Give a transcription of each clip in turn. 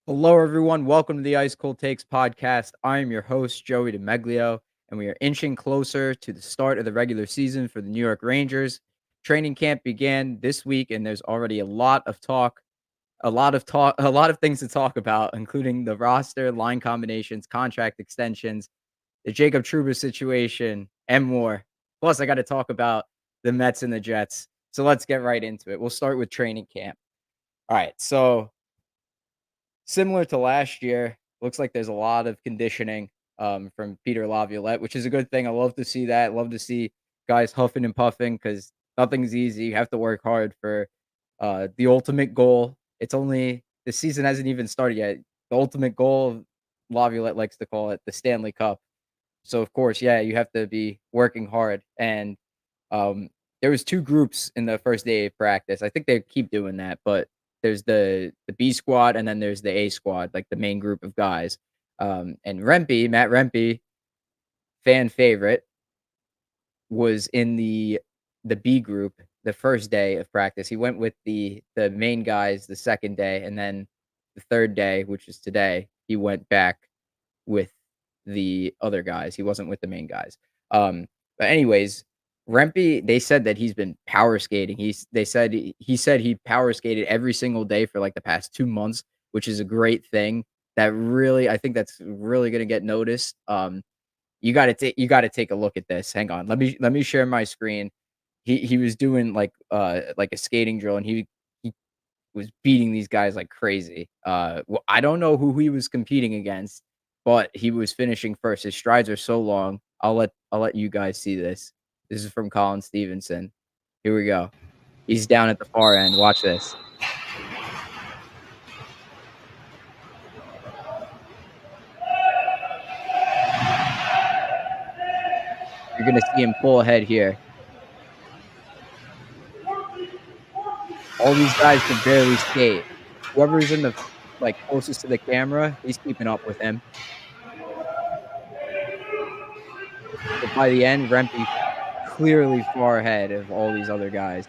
Hello, everyone. Welcome to the Ice Cold Takes podcast. I am your host, Joey DeMeglio, and we are inching closer to the start of the regular season for the New York Rangers. Training camp began this week, and there's already a lot of things to talk about, including the roster, line combinations, contract extensions, the Jacob Trouba situation, and more. Plus, I got to talk about the Mets and the Jets. So let's get right into it. We'll start with training camp. All right. So similar to last year, looks like there's a lot of conditioning, from Peter Laviolette, which is a good thing. I love to see that. Love to see guys huffing and puffing because nothing's easy. You have to work hard for, the ultimate goal. The season hasn't even started yet. The ultimate goal, Laviolette likes to call it the Stanley Cup. So, of course, yeah, you have to be working hard, and, um, there was 2 groups in the first day of practice. I think they keep doing that, but there's the B squad, and then there's the A squad, like, the main group of guys. And Matt Rempe, fan favorite, was in the B group the first day of practice. He went with the main guys the second day, and then the third day, which is today, he went back with the other guys. He wasn't with the main guys. But anyways, Rempe, they said that he's been power skating. He said he power skated every single day for like the past 2 months, which is a great thing. I think that's really gonna get noticed. You gotta take a look at this. Hang on. Let me share my screen. He was doing like a skating drill, and he was beating these guys like crazy. Well, I don't know who he was competing against, but he was finishing first. His strides are so long. I'll let you guys see this. This is from Colin Stevenson. Here we go. He's down at the far end. Watch this. You're gonna see him pull ahead here. All these guys can barely skate. Whoever's in the like closest to the camera, he's keeping up with him. But by the end, Rempe clearly far ahead of all these other guys.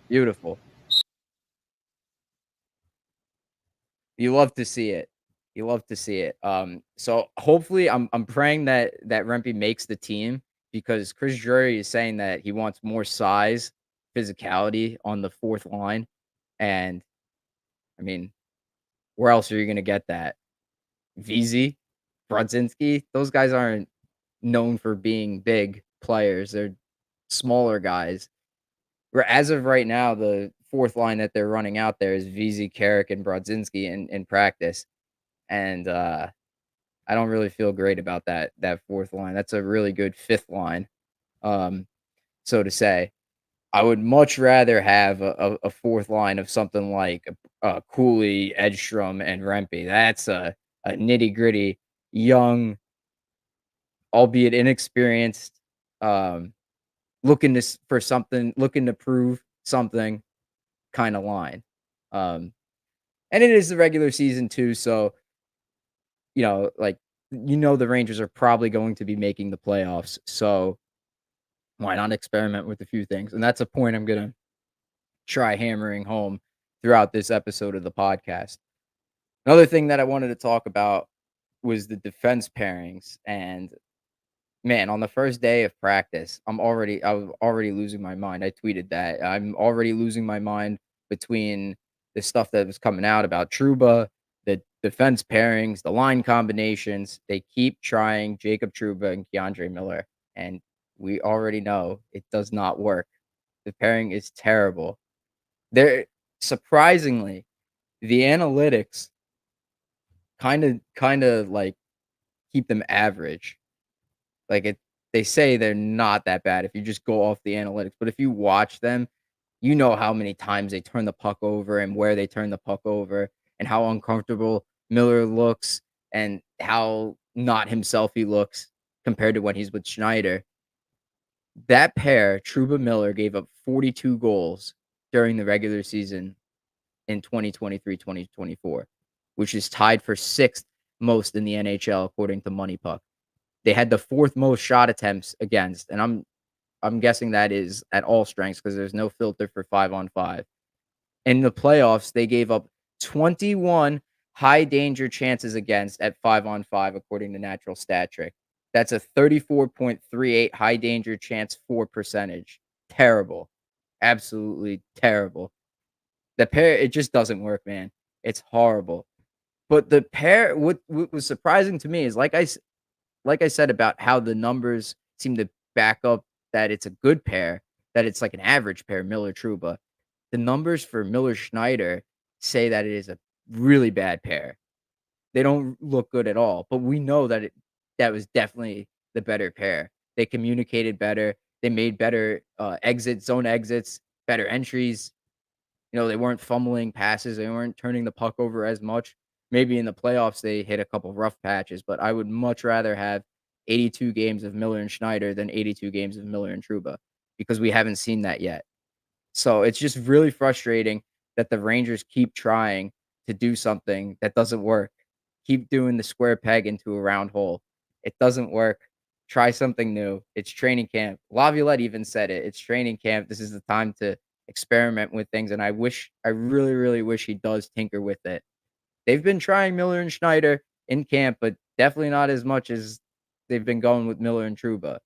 Beautiful. You love to see it. You love to see it. So hopefully, I'm praying that Rempe makes the team because Chris Drury is saying that he wants more size, physicality on the fourth line, and I mean, where else are you gonna get that? VZ, Brodzinski, those guys aren't known for being big players. They're smaller guys. Where as of right now, the fourth line that they're running out there is VZ, Carrick, and Brodzinski in practice. And I don't really feel great about that fourth line. That's a really good fifth line, um, so to say. I would much rather have a fourth line of something like Cooley, Edstrom, and Rempe. That's a nitty gritty, young, albeit inexperienced, um, looking to prove something kind of line. Um, and it is the regular season too, so like the Rangers are probably going to be making the playoffs. So why not experiment with a few things? And that's a point I'm gonna try hammering home throughout this episode of the podcast. Another thing that I wanted to talk about was the defense pairings. And man, on the first day of practice, I was already losing my mind. I tweeted that. I'm already losing my mind between the stuff that was coming out about Trouba, the defense pairings, the line combinations. They keep trying Jacob Trouba and Keandre Miller, and we already know it does not work. The pairing is terrible. They're surprisingly, the analytics kind of like keep them average. Like they say they're not that bad if you just go off the analytics, but if you watch them, you know how many times they turn the puck over and where they turn the puck over and how uncomfortable Miller looks and how not himself he looks compared to when he's with Schneider. That pair, Trouba Miller, gave up 42 goals during the regular season in 2023-2024, which is tied for sixth most in the NHL according to Money Puck. They had the fourth most shot attempts against, and I'm guessing that is at all strengths because there's no filter for 5-on-5. In the playoffs, they gave up 21 high danger chances against at 5-on-5 according to Natural Stat Trick. That's a 34.38 high danger chance for percentage. Terrible. Absolutely terrible. The pair, it just doesn't work, man. It's horrible. But the pair, what was surprising to me is like I said about how the numbers seem to back up that it's a good pair, that it's like an average pair, Miller Trouba. The numbers for Miller Schneider say that it is a really bad pair. They don't look good at all, but we know that that was definitely the better pair. They communicated better. They made better zone exits, better entries. They weren't fumbling passes, they weren't turning the puck over as much. Maybe in the playoffs, they hit a couple rough patches, but I would much rather have 82 games of Miller and Schneider than 82 games of Miller and Trouba because we haven't seen that yet. So it's just really frustrating that the Rangers keep trying to do something that doesn't work. Keep doing the square peg into a round hole. It doesn't work. Try something new. It's training camp. Laviolette even said it. It's training camp. This is the time to experiment with things. And I really, really wish he does tinker with it. They've been trying Miller and Schneider in camp, but definitely not as much as they've been going with Miller and Trouba.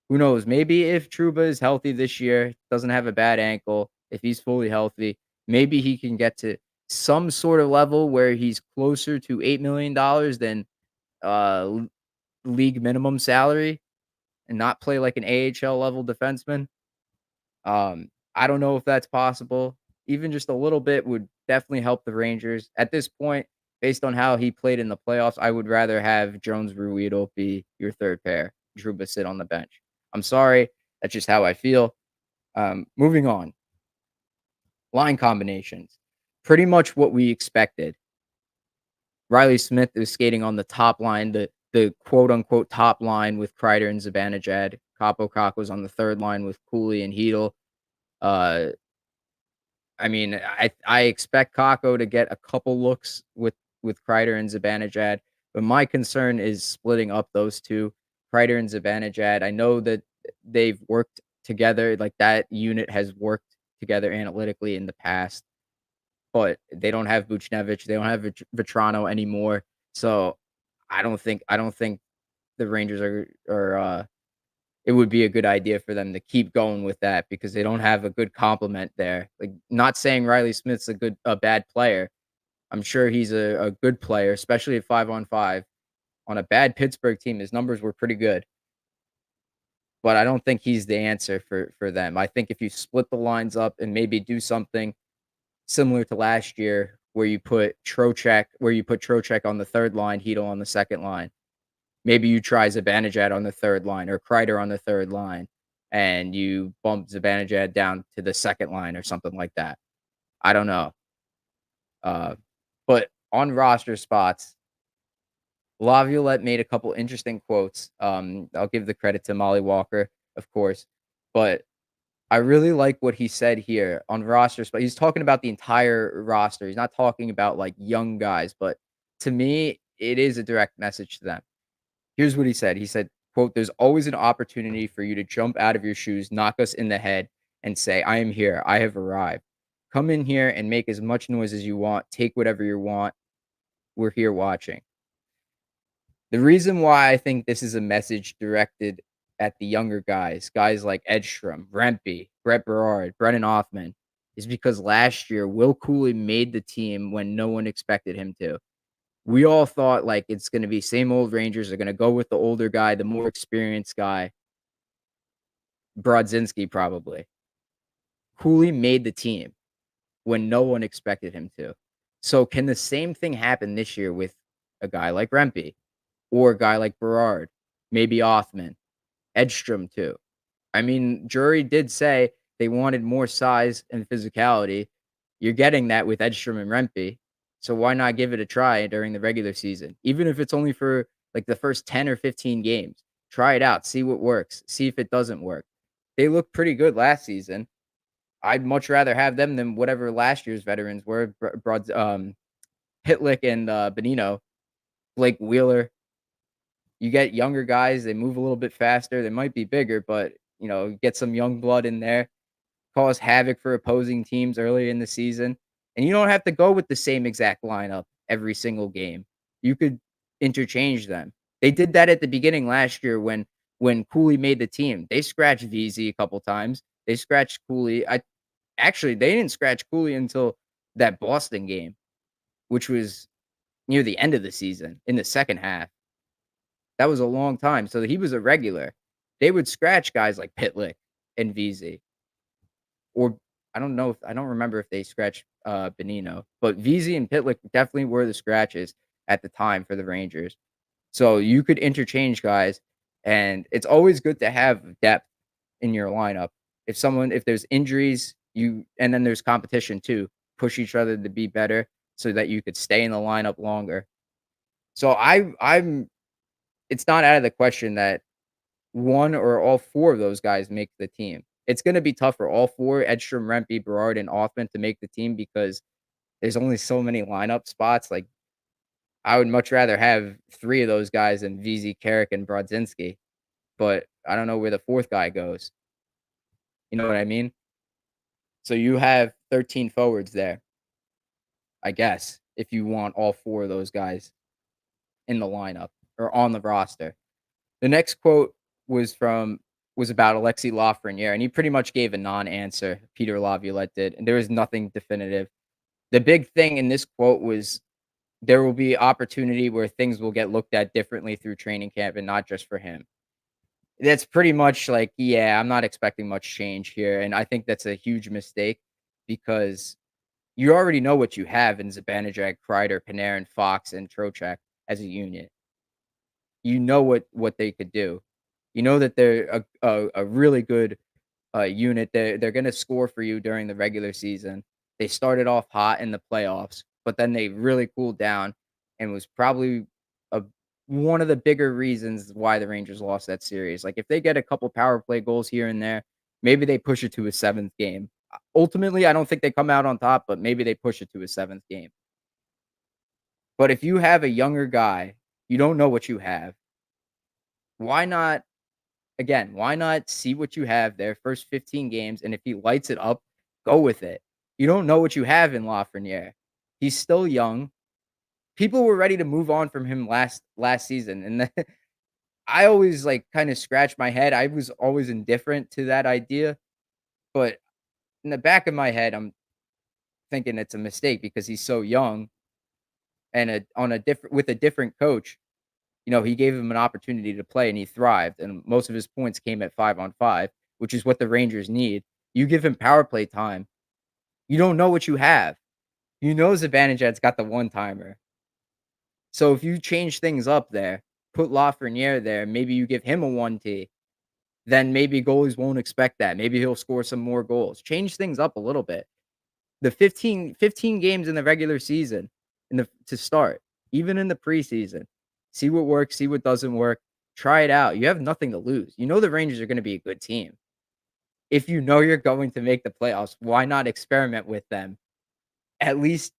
Who knows? Maybe if Trouba is healthy this year, doesn't have a bad ankle, if he's fully healthy, maybe he can get to some sort of level where he's closer to $8 million than uh, league minimum salary and not play like an AHL level defenseman. I don't know if that's possible. Even just a little bit would definitely help the Rangers. At this point, based on how he played in the playoffs, I would rather have Jones Ruedel be your third pair, Trouba sit on the bench. I'm sorry. That's just how I feel. Moving on. Line combinations. Pretty much what we expected. Riley Smith is skating on the top line, the quote unquote top line with Kreider and Zibanejad. Capo Cock was on the third line with Cooley and Hedel. Uh, I mean, I expect Kakko to get a couple looks with Kreider and Zibanejad, but my concern is splitting up those two, Kreider and Zibanejad. I know that they've worked together, like that unit has worked together analytically in the past, but they don't have Buchnevich, they don't have Vetrano anymore. So I don't think the Rangers are it would be a good idea for them to keep going with that because they don't have a good complement there. Like, not saying Riley Smith's a bad player. I'm sure he's a good player, especially at 5-on-5. On a bad Pittsburgh team, his numbers were pretty good. But I don't think he's the answer for them. I think if you split the lines up and maybe do something similar to last year where you put Trocheck on the third line, Hedel on the second line. Maybe you try Zibanejad on the third line or Kreider on the third line, and you bump Zibanejad down to the second line or something like that. I don't know. Uh, but on roster spots, Laviolette made a couple interesting quotes. I'll give the credit to Molly Walker, of course, but I really like what he said here on roster spot. He's talking about the entire roster. He's not talking about like young guys, but to me, it is a direct message to them. Here's what he said. He said, quote, "There's always an opportunity for you to jump out of your shoes, knock us in the head, and say, 'I am here. I have arrived.' Come in here and make as much noise as you want. Take whatever you want. We're here watching." The reason why I think this is a message directed at the younger guys like Edstrom, Rempe, Brett Berard, Brennan Othman, is because last year Will Cooley made the team when no one expected him to. We all thought like it's going to be same old Rangers are going to go with the older guy, the more experienced guy, Brodzinski probably. Cooley made the team when no one expected him to. So can the same thing happen this year with a guy like Rempe or a guy like Berard, maybe Othman, Edstrom too? I mean, Drury did say they wanted more size and physicality. You're getting that with Edstrom and Rempe. So why not give it a try during the regular season? Even if it's only for like the first 10 or 15 games. Try it out, see what works, see if it doesn't work. They looked pretty good last season. I'd much rather have them than whatever last year's veterans were. Hitlick and Benino, Blake Wheeler. You get younger guys, they move a little bit faster. They might be bigger, but get some young blood in there, cause havoc for opposing teams early in the season, and you don't have to go with the same exact lineup every single game. You could interchange them. They did that at the beginning last year when Cooley made the team. They scratched VZ a couple times. They scratched Cooley. I actually they didn't scratch Cooley until that Boston game, which was near the end of the season in the second half. That was a long time. So he was a regular. They would scratch guys like Pitlick and VZ. Or I don't remember if they scratched, Benino, but VZ and Pitlick definitely were the scratches at the time for the Rangers. So you could interchange guys, and it's always good to have depth in your lineup. If there's injuries, and then there's competition too, push each other to be better so that you could stay in the lineup longer. So I'm it's not out of the question that 1 or all 4 of those guys make the team. It's gonna be tough for all 4, Edstrom, Rempe, Berard, and Othman to make the team because there's only so many lineup spots, like, I would much rather have 3 of those guys than VZ, Carrick, and Brodzinski, but I don't know where the 4th guy goes, you know what I mean? So you have 13 forwards there, I guess, if you want all 4 of those guys in the lineup or on the roster. The next quote was from was about Alexis Lafreniere, and he pretty much gave a non-answer. Peter Laviolette did, and there was nothing definitive. The big thing in this quote was there will be opportunity where things will get looked at differently through training camp, and not just for him. That's pretty much like, yeah, I'm not expecting much change here, and I think that's a huge mistake because you already know what you have in Zibanejad, Kreider, Panarin, Fox, and Trocheck as a unit. You know what they could do. You know that they're a really good, unit. They're gonna score for you during the regular season. They started off hot in the playoffs, but then they really cooled down and was probably a one of the bigger reasons why the Rangers lost that series. Like, if they get a couple power play goals here and there, maybe they push it to a 7th game. Ultimately, I don't think they come out on top, but maybe they push it to a 7th game. But if you have a younger guy, you don't know what you have. Why not Again, why not see what you have there first 15 games, and if he lights it up, go with it. You don't know what you have in Lafreniere. He's still young. People were ready to move on from him last season, and then I always, like, kinda scratch my head. I was always indifferent to that idea, but in the back of my head, I'm thinking it's a mistake because he's so young and on a different with a different coach. He gave him an opportunity to play and he thrived, and most of his points came at 5 on 5, which is what the Rangers need. You give him power play time, you don't know what you have. You know Zibanejad's got the one-timer. So if you change things up there, put Lafreniere there, maybe you give him a 1T, then maybe goalies won't expect that. Maybe he'll score some more goals. Change things up a little bit. The 15 games in the regular season to start, even in the preseason. See what works, see what doesn't work. Try it out. You have nothing to lose. You know the Rangers are gonna be a good team. If you know you're going to make the playoffs, why not experiment with them? At least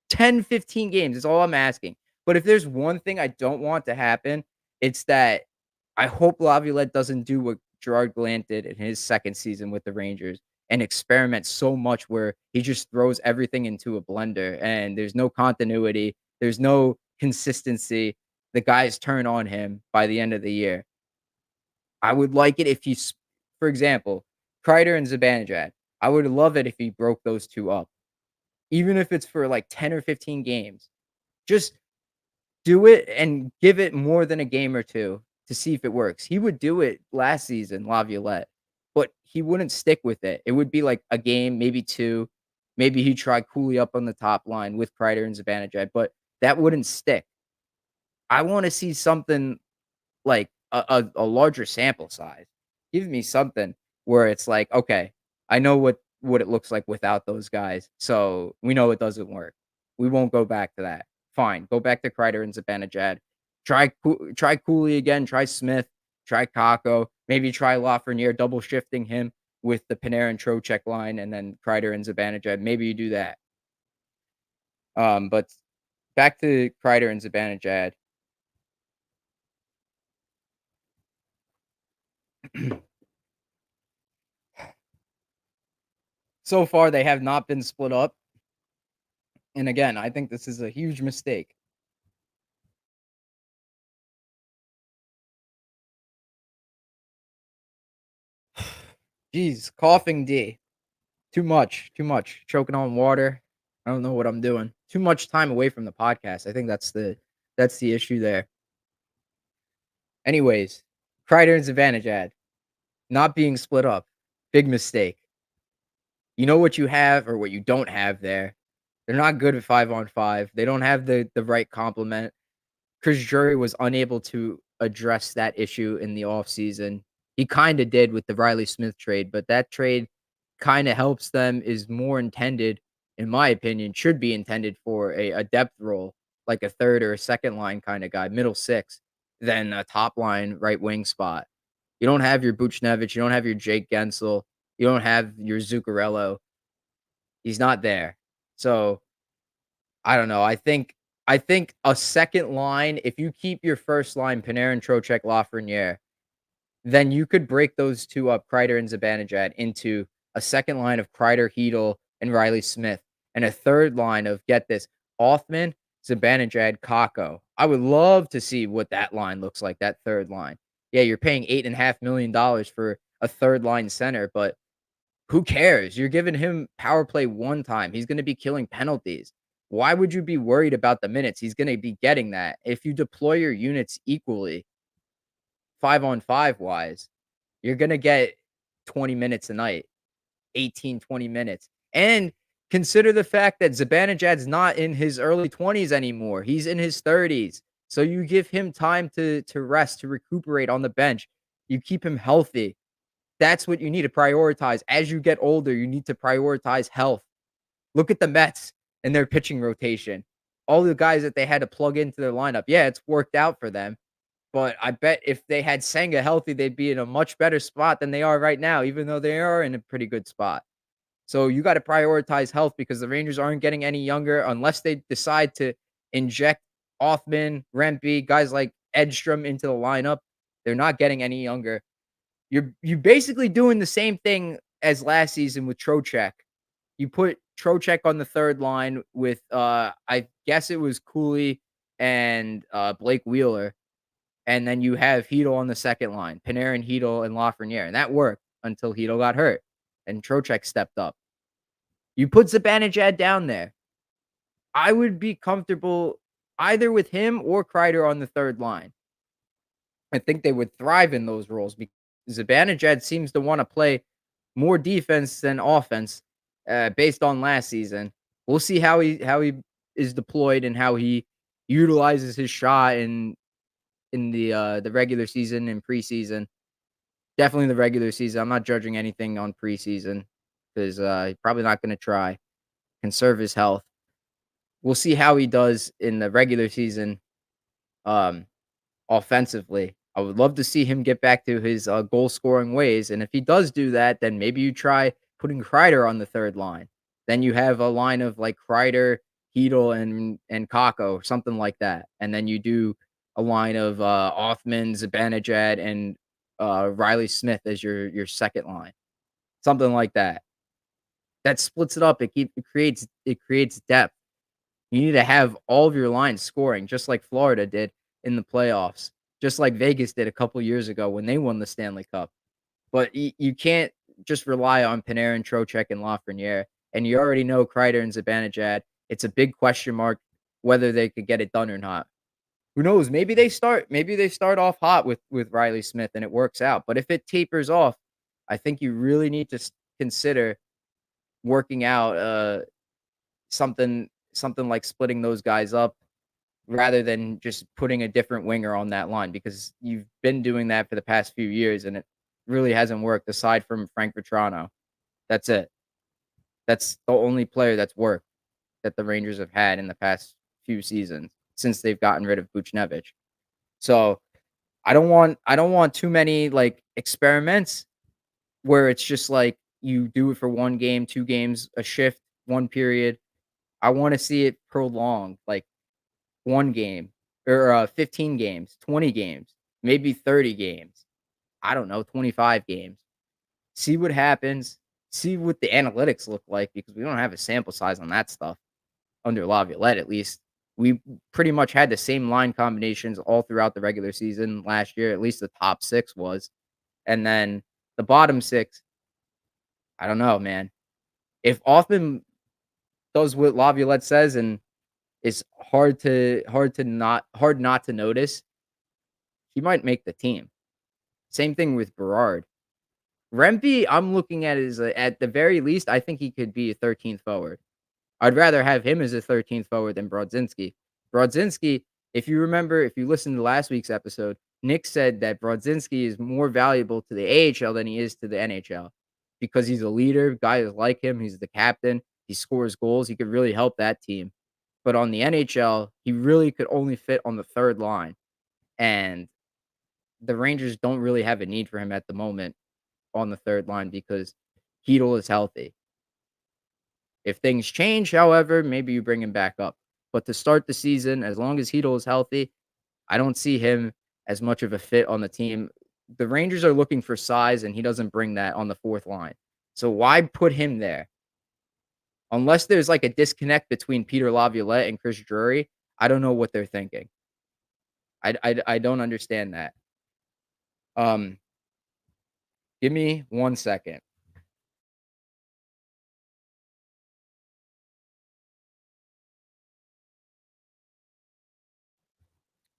10, 15 games is all I'm asking. But if there's one thing I don't want to happen, it's that I hope Laviolette doesn't do what Gerard Gallant did in his 2nd season with the Rangers and experiment so much where he just throws everything into a blender and there's no continuity, there's no consistency. The guys turn on him by the end of the year. I would like it if for example, Kreider and Zibanejad. I would love it if he broke those 2 up, even if it's for like 10 or 15 games. Just do it and give it more than a game or 2 to see if it works. He would do it last season, Laviolette, but he wouldn't stick with it. It would be like a game, maybe 2. Maybe he'd try Cooley up on the top line with Kreider and Zibanejad, but that wouldn't stick. I wanna see something like a larger sample size. Give me something where it's like, "Okay, I know what it looks like without those guys, so we know it doesn't work. We won't go back to that. Fine, go back to Kreider and Zibanejad. Try Cooley again, try Smith, try Kako, maybe try Lafreniere, double shifting him with the Panarin Trocheck line, and then Kreider and Zibanejad. Maybe you do that." But back to Kreider and Zibanejad. So far, they have not been split up, and again, I think this is a huge mistake. Jeez, coughing D. Too much, choking on water. I don't know what I'm doing. Too much time away from the podcast. I think that's the issue there. Anyways, Kreider and Zibanejad not being split up, big mistake. You know what you have or what you don't have there. They're not good at 5-on-5. They don't have the right complement. Chris Drury was unable to address that issue in the offseason. He kinda did with the Riley Smith trade, but that trade kinda helps them, is more intended, in my opinion, should be intended for a depth role, like a 3rd or a 2nd line kinda guy, middle 6, than a top line right wing spot. You don't have your Buchnevich, you don't have your Jake Gensel, you don't have your Zuccarello. He's not there. So, I don't know. I think a second line, if you keep your first line, Panarin, Trocheck, Lafreniere, then you could break those 2 up, Kreider and Zibanejad, into a second line of Kreider, Hedel, and Riley Smith, and a third line of, get this, Othman, Zibanejad, Kakko. I would love to see what that line looks like, that third line. Yeah, you're paying $8.5 million for a third line center, but who cares? You're giving him power play one time. He's gonna be killing penalties. Why would you be worried about the minutes? He's gonna be getting that. If you deploy your units equally, 5-on-5 wise, you're gonna get 20 minutes a night, 18, 20 minutes. And consider the fact that Zibanejad's not in his early 20s anymore. He's in his 30s. So you give him time to rest, to recuperate on the bench. You keep him healthy. That's what you need to prioritize. As you get older, you need to prioritize health. Look at the Mets and their pitching rotation. All the guys that they had to plug into their lineup. Yeah, it's worked out for them, but I bet if they had Senga healthy, they'd be in a much better spot than they are right now, even though they are in a pretty good spot. So you got to prioritize health because the Rangers aren't getting any younger unless they decide to inject Othman, Rempe, guys like Edstrom into the lineup. They're not getting any younger. You're basically doing the same thing as last season with Trocheck. You put Trocheck on the third line with, I guess it was Cooley and, Blake Wheeler, and then you have Hedel on the second line, Panarin, Hedel, and Lafreniere, and that worked until Hedel got hurt and Trocheck stepped up. You put Zibanejad down there. I would be comfortable either with him or Kreider on the third line. I think they would thrive in those roles because Zibanejad seems to wanna play more defense than offense, based on last season. We'll see how he is deployed and how he utilizes his shot in the regular season and preseason. Definitely the regular season. I'm not judging anything on preseason 'cause, he's probably not gonna try. Conserve his health. We'll see how he does in the regular season, um, offensively. I would love to see him get back to his, goal scoring ways, and if he does do that, then maybe you try putting Kreider on the third line. Then you have a line of, like, Kreider, Hedel, and Kakko, something like that, and then you do a line of, Othman, Zibanejad, and, Riley Smith as your second line, something like that. That splits it up, it creates depth. You need to have all of your lines scoring just like Florida did in the playoffs, just like Vegas did a couple years ago when they won the Stanley Cup. But you can't just rely on Panarin, Trocheck, and Lafreniere, and you already know Kreider and Zibanejad. It's a big question mark whether they could get it done or not. Who knows? Maybe they start off hot with Riley Smith and it works out. But if it tapers off, I think you really need to consider working out something like splitting those guys up rather than just putting a different winger on that line because you've been doing that for the past few years and it really hasn't worked aside from Frank Vetrano. That's it. That's the only player that's worked that the Rangers have had in the past few seasons since they've gotten rid of Buchnevich. So I don't want too many like experiments where it's just like you do it for one game, two games, a shift, one period. I want to see it prolonged, like 1 game or, 15 games, 20 games, maybe 30 games. I don't know, 25 games. See what happens. see what the analytics look like because we don't have a sample size on that stuff under Laviolette, at least. We pretty much had the same line combinations all throughout the regular season last year, at least the top 6 was, and then the bottom 6, I don't know, man. If Othman does what Laviolette says and it's hard not to notice, he might make the team. Same thing with Berard. Rempe, I'm looking at it as at the very least, I think he could be a 13th forward. I'd rather have him as a 13th forward than Brodzinski. Brodzinski, if you remember, if you listened to last week's episode, Nick said that Brodzinski is more valuable to the AHL than he is to the NHL because he's a leader. Guys like him. He's the captain. He scores goals. He could really help that team. But on the NHL, he really could only fit on the third line. And the Rangers don't really have a need for him at the moment on the third line because Hedel is healthy. If things change, however, maybe you bring him back up. But to start the season, as long as Hedel is healthy, I don't see him as much of a fit on the team. The Rangers are looking for size, and he doesn't bring that on the fourth line. So why put him there? Unless there's like a disconnect between Peter Laviolette and Chris Drury, I don't know what they're thinking. I don't understand that. Um, give me 1 second.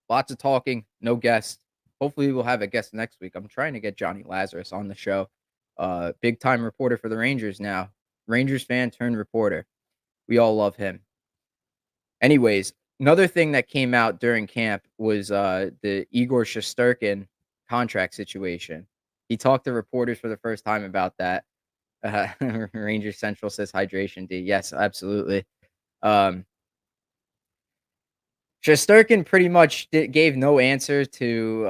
Lots of talking, no guests. Hopefully, we'll have a guest next week. I'm trying to get Johnny Lazarus on the show. Big time reporter for the Rangers now. Rangers fan turned reporter. We all love him. Anyways, another thing that came out during camp was the Igor Shesterkin contract situation. He talked to reporters for the first time about that. Rangers Central says hydration D. Yes, absolutely. Um, Shesterkin pretty much gave no answer to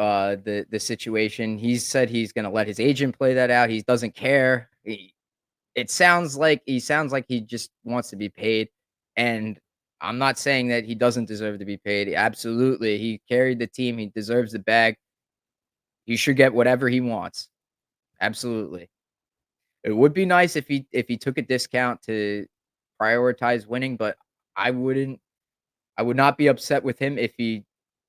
the situation. He said he's going to let his agent play that out. He doesn't care. It sounds like he just wants to be paid, and I'm not saying that he doesn't deserve to be paid. Absolutely, he carried the team. He deserves the bag. He should get whatever he wants. Absolutely. It would be nice if he took a discount to prioritize winning, but I wouldn't I would not be upset with him if he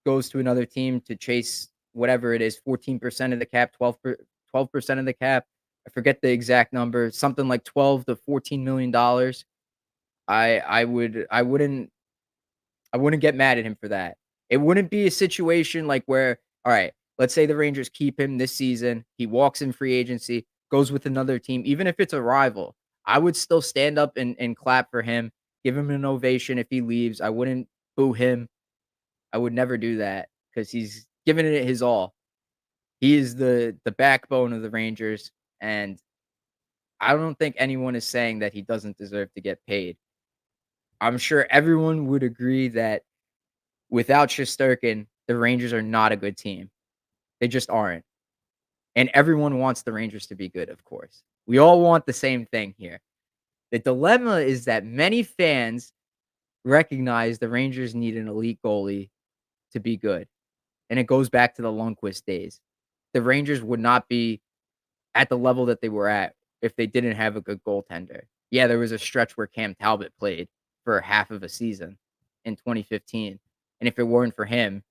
goes to another team to chase whatever it is, 14% of the cap, 12% of the cap. I forget the exact number, something like 12 to $14 million. I wouldn't get mad at him for that. It wouldn't be a situation like where, all right, let's say the Rangers keep him this season, he walks in free agency, goes with another team, even if it's a rival. I would still stand up and clap for him, give him an ovation if he leaves. I wouldn't boo him. I would never do that because he's given it his all. He is the backbone of the Rangers, and I don't think anyone is saying that he doesn't deserve to get paid. I'm sure everyone would agree that without Shesterkin, the Rangers are not a good team. They just aren't. And everyone wants the Rangers to be good, of course. We all want the same thing here. The dilemma is that many fans recognize the Rangers need an elite goalie to be good. And it goes back to the Lundqvist days. The Rangers would not be at the level that they were at if they didn't have a good goaltender. Yeah, there was a stretch where Cam Talbot played for half of a season in 2015. And if it weren't for him,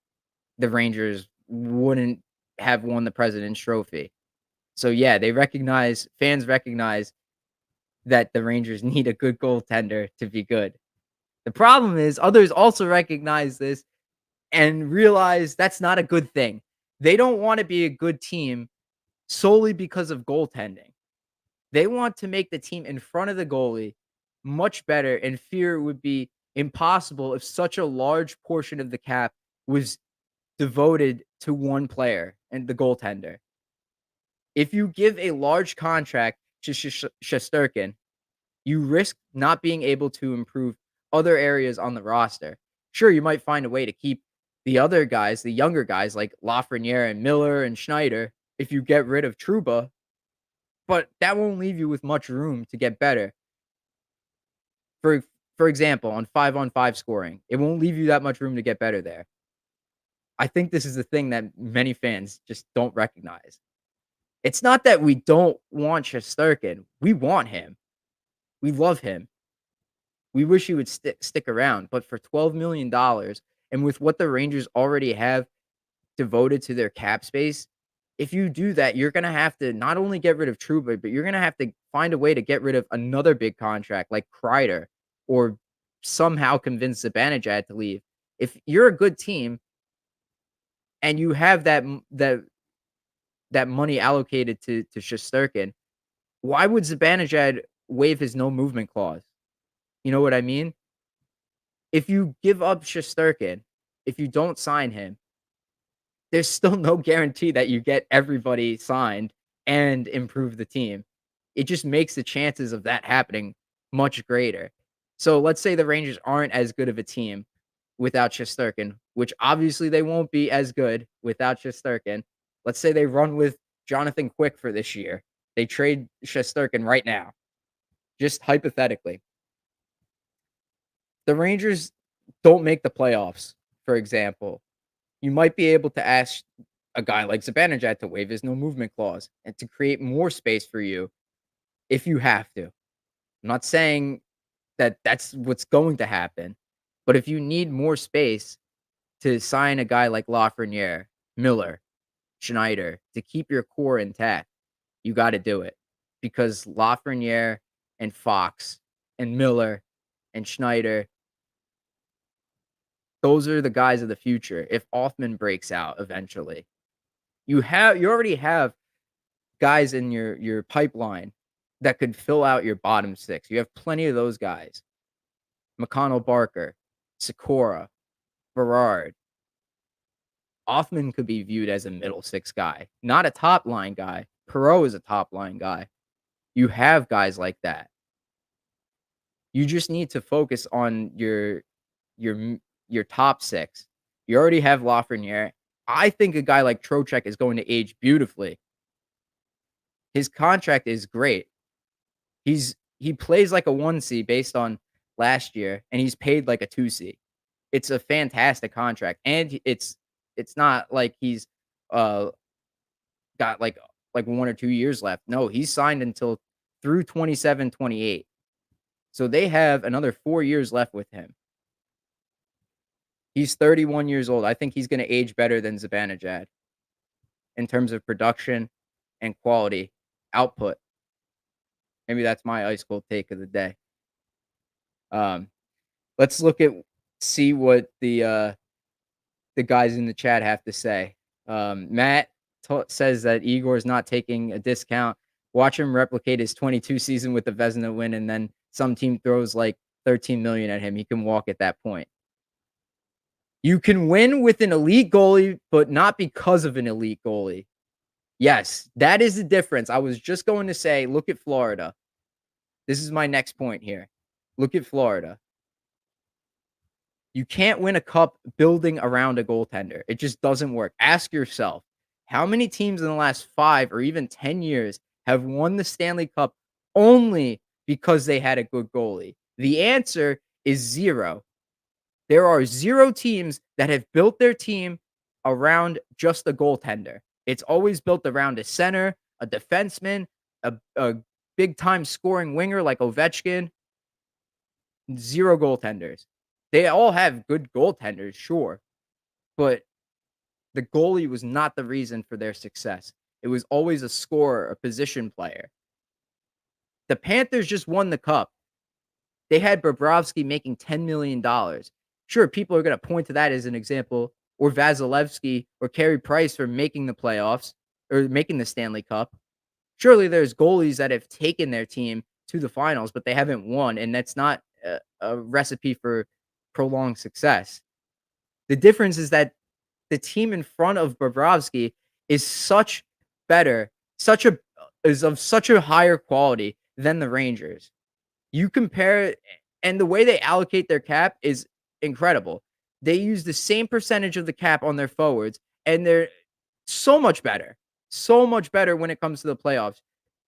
the Rangers wouldn't have won the President's Trophy. So yeah, fans recognize that the Rangers need a good goaltender to be good. The problem is others also recognize this and realize that's not a good thing. They don't want to be a good team solely because of goaltending. They want to make the team in front of the goalie much better and fear it would be impossible if such a large portion of the cap was devoted to one player and the goaltender. If you give a large contract to Shesterkin, you risk not being able to improve other areas on the roster. Sure, you might find a way to keep the other guys, the younger guys like Lafreniere and Miller and Schneider, if you get rid of Trouba, but that won't leave you with much room to get better. For for example, on 5 scoring, it won't leave you that much room to get better there. I think this is the thing that many fans just don't recognize. It's not that we don't want Shesterkin. We want him. We love him. We wish he would stick around, but for $12 million and with what the Rangers already have devoted to their cap space, if you do that, you're gonna have to not only get rid of Trouba, but you're gonna have to find a way to get rid of another big contract like Kreider or somehow convince Zibanejad to leave. If you're a good team and you have that money allocated to Shesterkin, why would Zibanejad waive his no movement clause? You know what I mean? If you give up Shesterkin, if you don't sign him, there's still no guarantee that you get everybody signed and improve the team. It just makes the chances of that happening much greater. So let's say the Rangers aren't as good of a team without Shesterkin, which obviously they won't be as good without Shesterkin. Let's say they run with Jonathan Quick for this year. They trade Shesterkin right now, just hypothetically. The Rangers don't make the playoffs, for example. You might be able to ask a guy like Zibanejad to waive his no movement clause and to create more space for you if you have to. I'm not saying that that's what's going to happen, but if you need more space to sign a guy like Lafreniere, Miller, Schneider to keep your core intact, you got to do it because Lafreniere and Fox and Miller and Schneider, those are the guys of the future. If Othman breaks out eventually, you already have guys in your pipeline that could fill out your bottom six. You have plenty of those guys. McConnell Barker, Sikora, Berard. Othman could be viewed as a middle six guy, not a top line guy. Perot is a top line guy. You have guys like that. You just need to focus on your top six. You already have Lafreniere. I think a guy like Trocheck is going to age beautifully. His contract is great. He plays like a 1C based on last year, and he's paid like a 2C. It's a fantastic contract, and it's not like he's, uh, got, like 1 or 2 years left. No, he's signed until through 27, 28. So they have another 4 years left with him. He's 31 years old. I think he's gonna age better than Zibanejad in terms of production and quality output. Maybe that's my ice cold take of the day. Um, let's see what the guys in the chat have to say. Matt says that Igor is not taking a discount. Watch him replicate his 22 season with the Vezina win, and then some team throws like 13 million at him. He can walk at that point. You can win with an elite goalie, but not because of an elite goalie. Yes, that is the difference. I was just going to say, look at Florida. This is my next point here. Look at Florida. You can't win a cup building around a goaltender. It just doesn't work. Ask yourself, how many teams in the last 5 or even 10 years have won the Stanley Cup only because they had a good goalie? The answer is 0. There are 0 teams that have built their team around just a goaltender. It's always built around a center, a defenseman, a big-time scoring winger like Ovechkin. 0 goaltenders. They all have good goaltenders, sure, but the goalie was not the reason for their success. It was always a scorer, a position player. The Panthers just won the cup. They had Bobrovsky making $10 million. Sure, people are going to point to that as an example, or Vasilevsky or Carey Price for making the playoffs or making the Stanley Cup. Surely there's goalies that have taken their team to the finals, but they haven't won, and that's not a recipe for prolonged success. The difference is that the team in front of Bobrovsky is is of such a higher quality than the Rangers. You compare and the way they allocate their cap is incredible. They use the same percentage of the cap on their forwards, and they're so much better when it comes to the playoffs.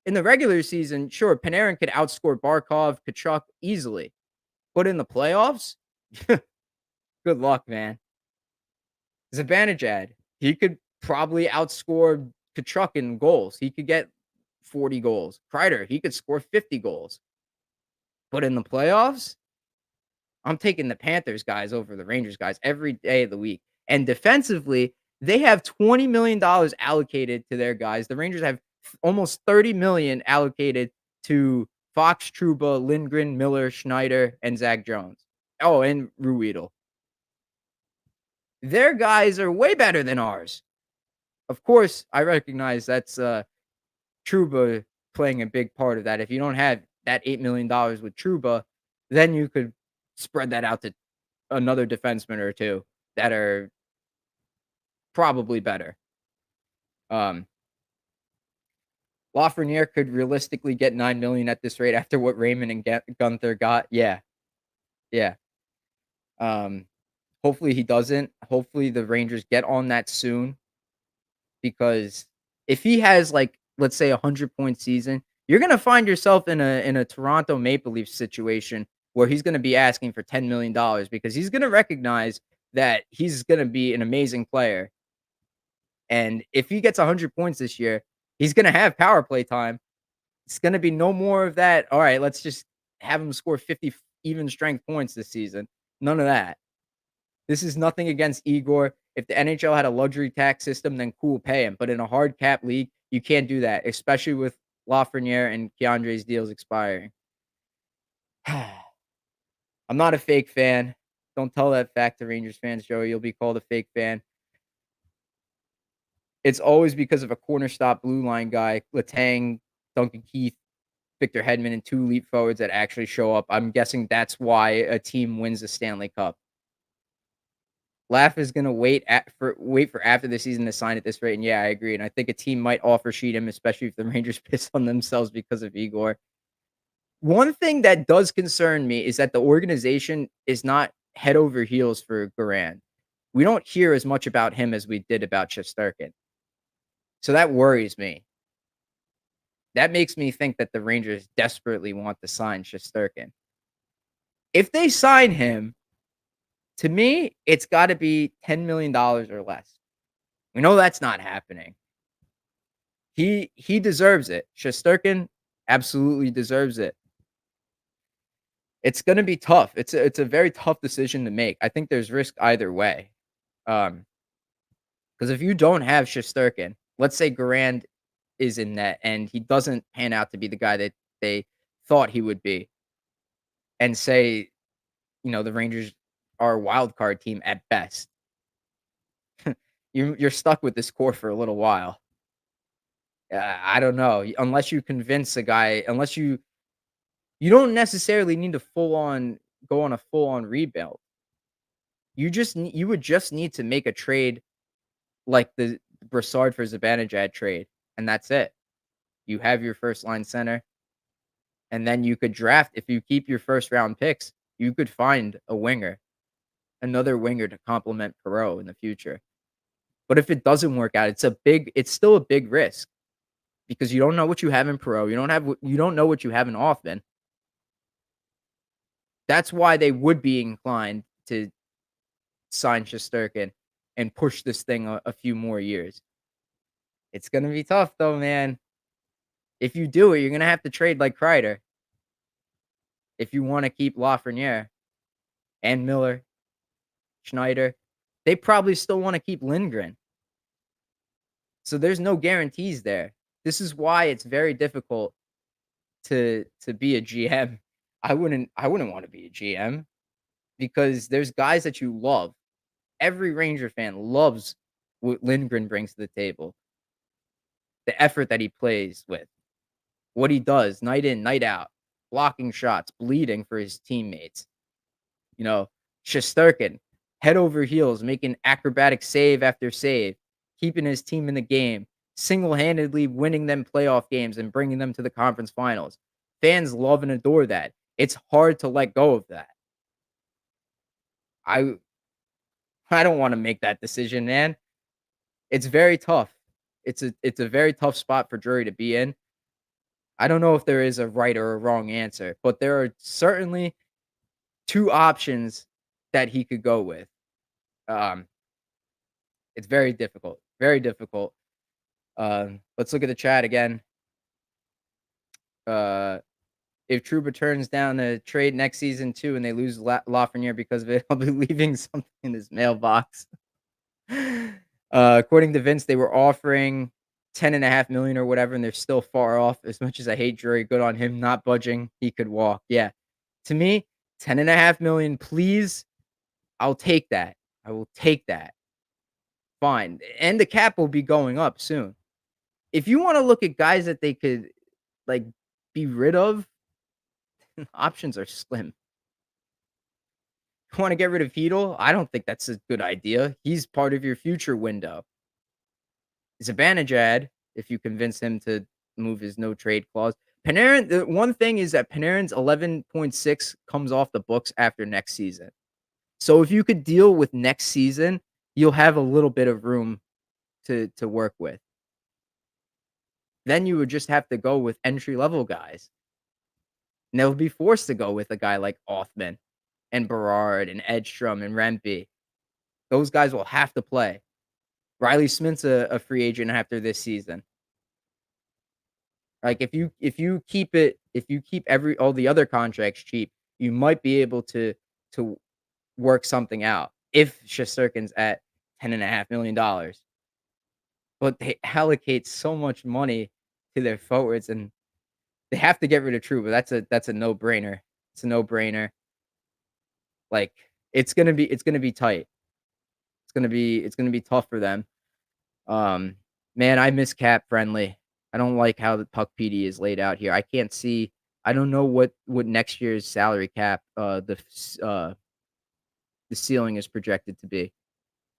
In the regular season, sure, Panarin could outscore Barkov, Kachuk easily, but in the playoffs, good luck, man. Zibanejad, he could probably outscore Kachuk in goals. He could get 40 goals. Kreider, he could score 50 goals. But in the playoffs, I'm taking the Panthers guys over the Rangers guys every day of the week. And defensively, they have $20 million allocated to their guys. The Rangers have almost 30 million allocated to Fox, Trouba, Lindgren, Miller, Schneider, and Zach Jones. Oh, and Ruedel. Their guys are way better than ours. Of course, I recognize that's Trouba playing a big part of that. If you don't have that $8 million with Trouba, then you could spread that out to another defenseman or two that are probably better. Um, Lafreniere could realistically get 9 million at this rate after what Raymond and Gunther got. Yeah, yeah. Um, hopefully he doesn't. Hopefully the Rangers get on that soon because if he has like let's say 100-point season, you're gonna find yourself in a Toronto Maple Leafs situation where he's gonna be asking for $10 million because he's gonna recognize that he's gonna be an amazing player. And if he gets 100 points this year, he's gonna have power play time. It's gonna be no more of that. All right, let's just have him score 50 even strength points this season. None of that. This is nothing against Igor. If the NHL had a luxury tax system, then cool, pay him. But in a hard cap league, you can't do that, especially with Lafreniere and Keandre's deals expiring. I'm not a fake fan. Don't tell that fact to Rangers fans, Joey. You'll be called a fake fan. It's always because of a corner stop blue line guy, Letang, Duncan Keith, Victor Hedman, and 2 elite forwards that actually show up. I'm guessing that's why a team wins the Stanley Cup. Laugh is gonna wait for after the season to sign at this rate, and yeah, I agree. And I think a team might offer sheet him, especially if the Rangers piss on themselves because of Igor. One thing that does concern me is that the organization is not head over heels for Garand. We don't hear as much about him as we did about Shesterkin. So that worries me. That makes me think that the Rangers desperately want to sign Shesterkin. If they sign him, to me, it's got to be $10 million or less. We know that's not happening. He deserves it. Shesterkin absolutely deserves it. It's gonna be tough. It's a very tough decision to make. I think there's risk either way. Because if you don't have Shesterkin, let's say Garand is in net and he doesn't pan out to be the guy that they thought he would be, and say, the Rangers are a wild card team at best. You're stuck with this core for a little while. I don't know. Unless you convince a guy, unless you don't necessarily need to full on go on a full on rebuild. You would just need to make a trade like the Brassard for Zibanejad trade, and that's it. You have your first line center, and then you could draft if you keep your first round picks, you could find a winger, another winger to complement Perreault in the future. But if it doesn't work out, it's still a big risk because you don't know what you have in Perreault. You don't know what you have in Hoffman. That's why they would be inclined to sign Shesterkin and push this thing a few more years. It's gonna be tough though, man. If you do it, you're gonna have to trade like Kreider if you want to keep Lafreniere and Miller, Schneider. They probably still want to keep Lindgren. So there's no guarantees there. This is why it's very difficult to be a GM. I wouldn't want to be a GM because there's guys that you love. Every Ranger fan loves what Lindgren brings to the table. The effort that he plays with, what he does night in, night out, blocking shots, bleeding for his teammates. You know, Shesterkin, head over heels, making acrobatic save after save, keeping his team in the game, single-handedly winning them playoff games and bringing them to the conference finals. Fans love and adore that. It's hard to let go of that. I I don't want to make that decision, man. It's very tough. It's a very tough spot for Drury to be in. I don't know if there is a right or a wrong answer, but there are certainly 2 options that he could go with. Um, it's very difficult, very difficult. Let's look at the chat again. Uh, if Trouba turns down a trade next season too, and they lose Lafreniere because of it, I'll be leaving something in his mailbox. According to Vince, they were offering 10.5 million or whatever, and they're still far off. As much as I hate Drury, good on him not budging. He could walk. Yeah, to me, 10.5 million, please. I'll take that. I will take that. Fine, and the cap will be going up soon. If you want to look at guys that they could like be rid of, options are slim. You want to get rid of Heedle? I don't think that's a good idea. He's part of your future window. Zibanejad, if you convince him to move his no trade clause. Panarin, the one thing is that Panarin's 11.6 comes off the books after next season. So if you could deal with next season, you'll have a little bit of room to work with. Then you would just have to go with entry level guys. And they'll be forced to go with a guy like Othman and Berard and Edstrom and Rempe. Those guys will have to play. Riley Smith's a free agent after this season. Like if you keep all the other contracts cheap, you might be able to work something out if Shesterkin's at $10.5 million. But they allocate so much money to their forwards, and they have to get rid of Trouba. That's a no brainer. It's a no brainer. Like it's gonna be tight. It's gonna be tough for them. Man, I miss cap friendly. I don't like how the puck PD is laid out here. I can't see. I don't know what next year's salary cap the ceiling is projected to be.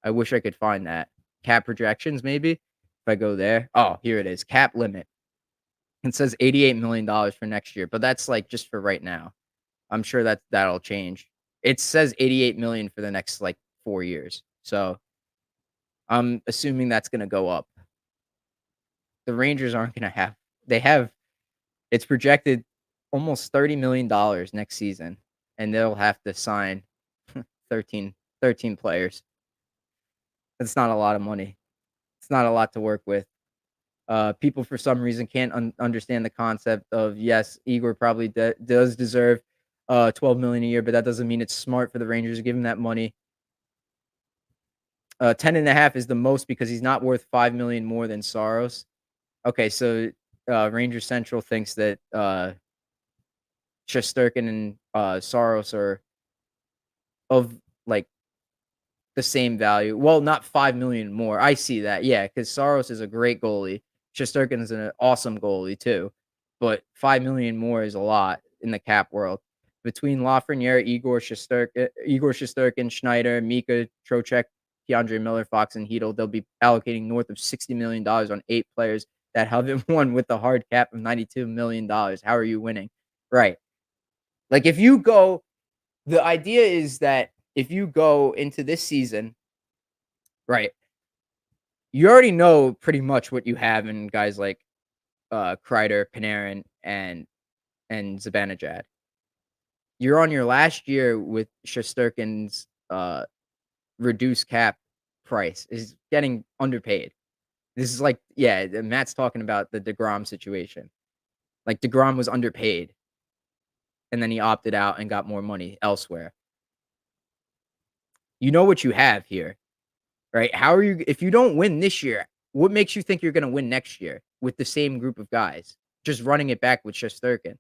I wish I could find that. Cap projections, maybe if I go there. Oh, here it is. Cap limit. It says $88 million for next year, but that's like just for right now. I'm sure that'll change. It says 88 million for the next like 4 years. So I'm assuming that's going to go up. The Rangers aren't going to have they have it's projected almost $30 million next season, and they'll have to sign 13 players. That's not a lot of money. It's not a lot to work with. People for some reason can't understand the concept of yes, Igor probably does deserve 12 million a year, but that doesn't mean it's smart for the Rangers to give him that money. 10.5 is the most because he's not worth 5 million more than Saros. Okay, so Ranger Central thinks that Shesterkin and Saros are of like the same value. Well, not 5 million more. I see that. Yeah, because Saros is a great goalie. Shesterkin is an awesome goalie too. But 5 million more is a lot in the cap world. Between Lafreniere, Igor Shesterkin, Schneider, Mika, Trocheck, Keandre Miller, Fox, and Heedle, they'll be allocating north of $60 million on 8 players that haven't won with the hard cap of $92 million. How are you winning? Right. Like if you go, the idea is that if you go into this season, right, you already know pretty much what you have in guys like Kreider, Panarin, and Zibanejad. You're on your last year with Shesterkin's reduced cap price is getting underpaid. This is like, yeah, Matt's talking about the DeGrom situation. Like DeGrom was underpaid, and then he opted out and got more money elsewhere. You know what you have here, right? How are you if you don't win this year, what makes you think you're gonna win next year with the same group of guys? Just running it back with Shesterkin.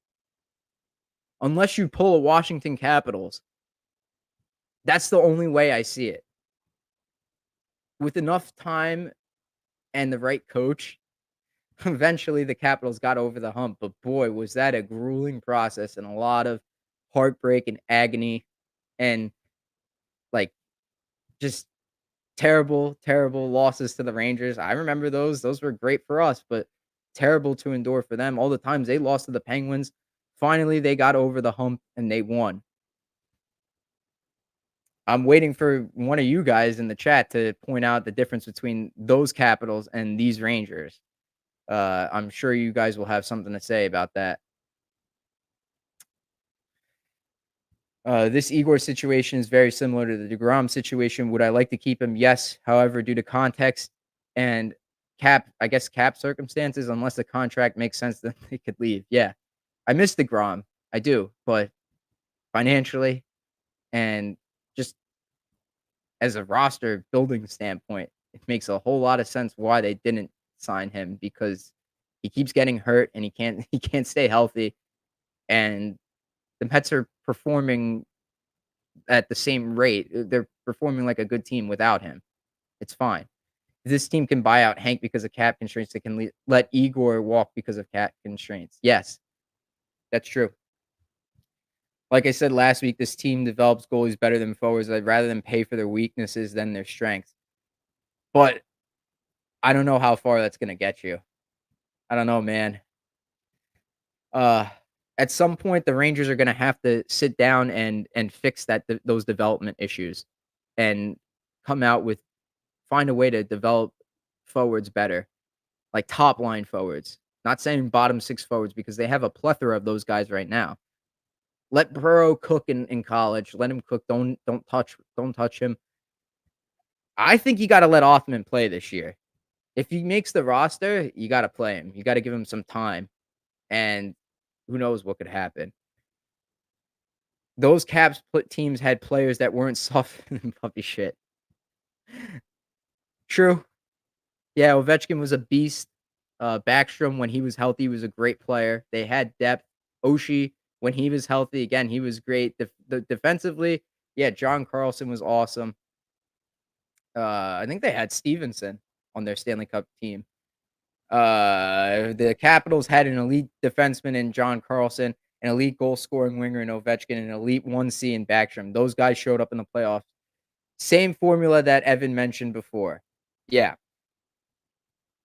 Unless you pull a Washington Capitals. That's the only way I see it. With enough time and the right coach, eventually the Capitals got over the hump, but boy, was that a grueling process and a lot of heartbreak and agony and like just terrible, terrible losses to the Rangers. I remember those. Those were great for us, but terrible to endure for them. All the times they lost to the Penguins, finally they got over the hump and they won. I'm waiting for one of you guys in the chat to point out the difference between those Capitals and these Rangers. I'm sure you guys will have something to say about that. This Igor situation is very similar to the DeGrom situation. Would I like to keep him? Yes. However, due to context and I guess cap circumstances, unless the contract makes sense, then they could leave. Yeah. I miss DeGrom. I do, but financially and just as a roster building standpoint, it makes a whole lot of sense why they didn't sign him because he keeps getting hurt and he can't stay healthy. And the Mets are performing at the same rate. They're performing like a good team without him. It's fine. This team can buy out Hank because of cap constraints. They can let Igor walk because of cap constraints. Yes, that's true. Like I said last week, this team develops goalies better than forwards. I'd rather than pay for their weaknesses than their strengths. But I don't know how far that's gonna get you. I don't know, man. Uh, at some point, the Rangers are gonna have to sit down and fix those development issues, and come out with find a way to develop forwards better, like top line forwards. Not saying bottom six forwards because they have a plethora of those guys right now. Let Burrow cook in college. Let him cook. Don't touch him. I think you got to let Othman play this year. If he makes the roster, you got to play him. You got to give him some time, and who knows what could happen. Those Caps teams had players that weren't soft and puppy shit. True. Yeah, Ovechkin was a beast. Backstrom, when he was healthy, was a great player. They had depth. Oshie, when he was healthy, again, he was great. Defensively, yeah, John Carlson was awesome. I think they had Stevenson on their Stanley Cup team. The Capitals had an elite defenseman in John Carlson, an elite goal scoring winger in Ovechkin, and an elite 1C in Backstrom. Those guys showed up in the playoffs. Same formula that Evan mentioned before. Yeah.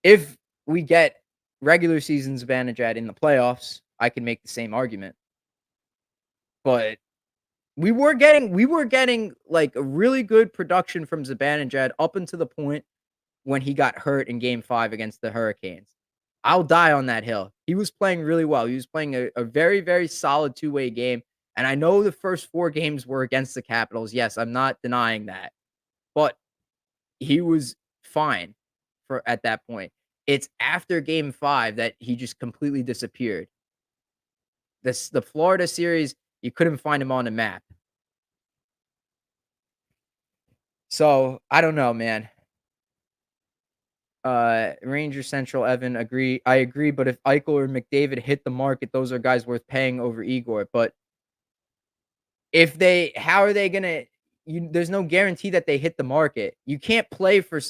If we get regular season Zibanejad in the playoffs, I can make the same argument. But we were getting like a really good production from Zibanejad up until the point when he got hurt in game 5 against the Hurricanes. I'll die on that hill. He was playing really well. He was playing a very, very solid two-way game. And I know the first 4 games were against the Capitals. Yes, I'm not denying that. But he was fine for at that point. It's after game 5 that he just completely disappeared. The Florida series, you couldn't find him on the map. So, I don't know, man. Ranger Central Evan I agree, but if Eichel or McDavid hit the market, those are guys worth paying over Igor. But if they how are they gonna there's no guarantee that they hit the market. You can't play for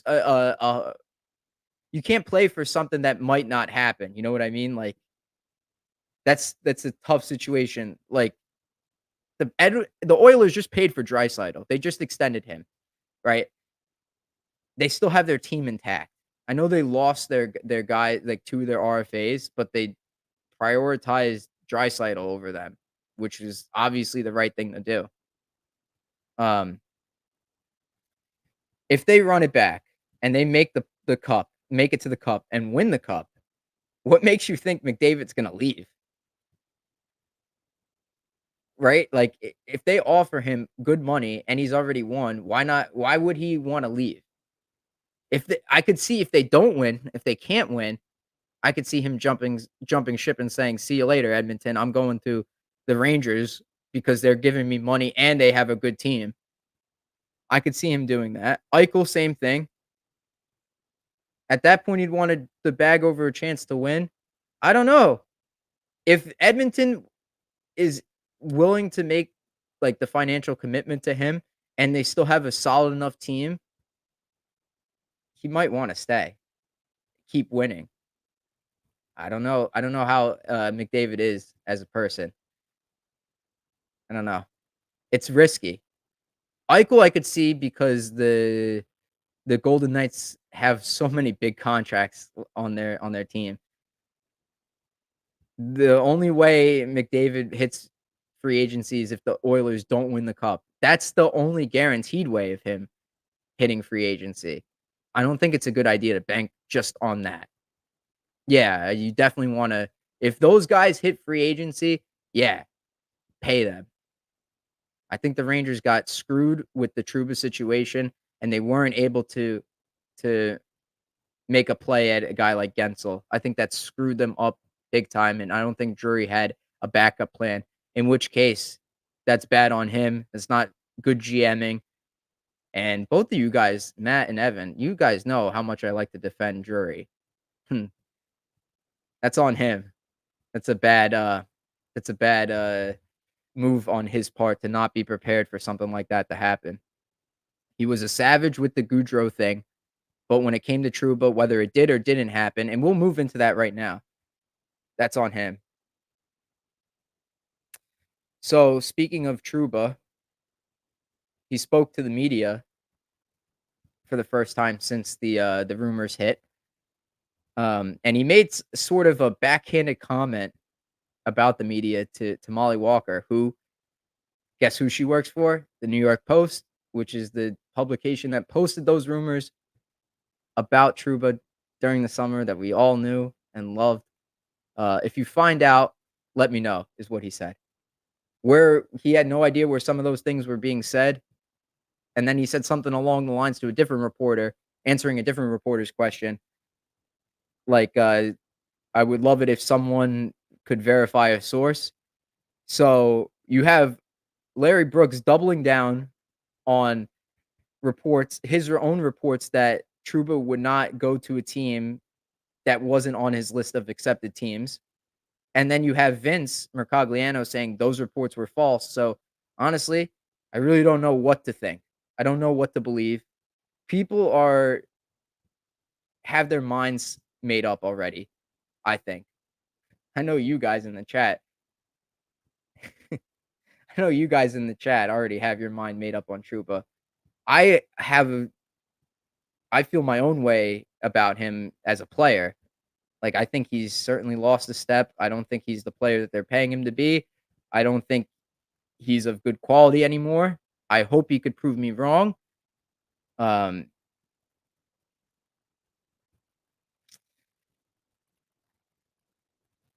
something that might not happen. You know what I mean? Like that's a tough situation. Like the Oilers just paid for Draisaitl. They just extended him, right? They still have their team intact. I know they lost their guy, like 2 of their RFAs, but they prioritized Draisaitl over them, which is obviously the right thing to do. Um, if they run it back and they make the cup, make it to the cup and win the cup, what makes you think McDavid's gonna leave? Right? Like if they offer him good money and he's already won, why would he want to leave? I could see if they don't win, if they can't win, I could see him jumping ship and saying, "See you later, Edmonton. I'm going to the Rangers because they're giving me money and they have a good team." I could see him doing that. Eichel, same thing. At that point, he'd wanted the bag over a chance to win. I don't know. If Edmonton is willing to make like the financial commitment to him and they still have a solid enough team, he might want to stay, keep winning. I don't know. I don't know how McDavid is as a person. I don't know. It's risky. Eichel, I could see because the Golden Knights have so many big contracts on their team. The only way McDavid hits free agency is if the Oilers don't win the cup. That's the only guaranteed way of him hitting free agency. I don't think it's a good idea to bank just on that. Yeah, you definitely want to. If those guys hit free agency, yeah, pay them. I think the Rangers got screwed with the Trouba situation, and they weren't able to make a play at a guy like Gensel. I think that screwed them up big time, and I don't think Drury had a backup plan, in which case, that's bad on him. It's not good GMing, and both of you guys, Matt and Evan, you guys know how much I like to defend Drury. Hmm, that's on him. That's a bad, that's a bad, move on his part to not be prepared for something like that to happen. He was a savage with the Goudreau thing, but when it came to Trouba, whether it did or didn't happen, and we'll move into that right now, that's on him. So, speaking of Trouba, he spoke to the media for the first time since the rumors hit, and he made sort of a backhanded comment about the media to Molly Walker, who guess who she works for? The New York Post, which is the publication that posted those rumors about Trouba during the summer that we all knew and loved. If you find out, let me know, is what he said. Where he had no idea where some of those things were being said. And then he said something along the lines to a different reporter, answering a different reporter's question. Like, I would love it if someone could verify a source. So you have Larry Brooks doubling down on reports, his own reports that Trouba would not go to a team that wasn't on his list of accepted teams. And then you have Vince Mercogliano saying those reports were false. So honestly, I really don't know what to think. I don't know what to believe. People are have their minds made up already, I think. I know you guys in the chat. I know you guys in the chat already have your mind made up on Trouba. I have I feel my own way about him as a player. Like, I think he's certainly lost a step. I don't think he's the player that they're paying him to be. I don't think he's of good quality anymore. I hope he could prove me wrong. Um,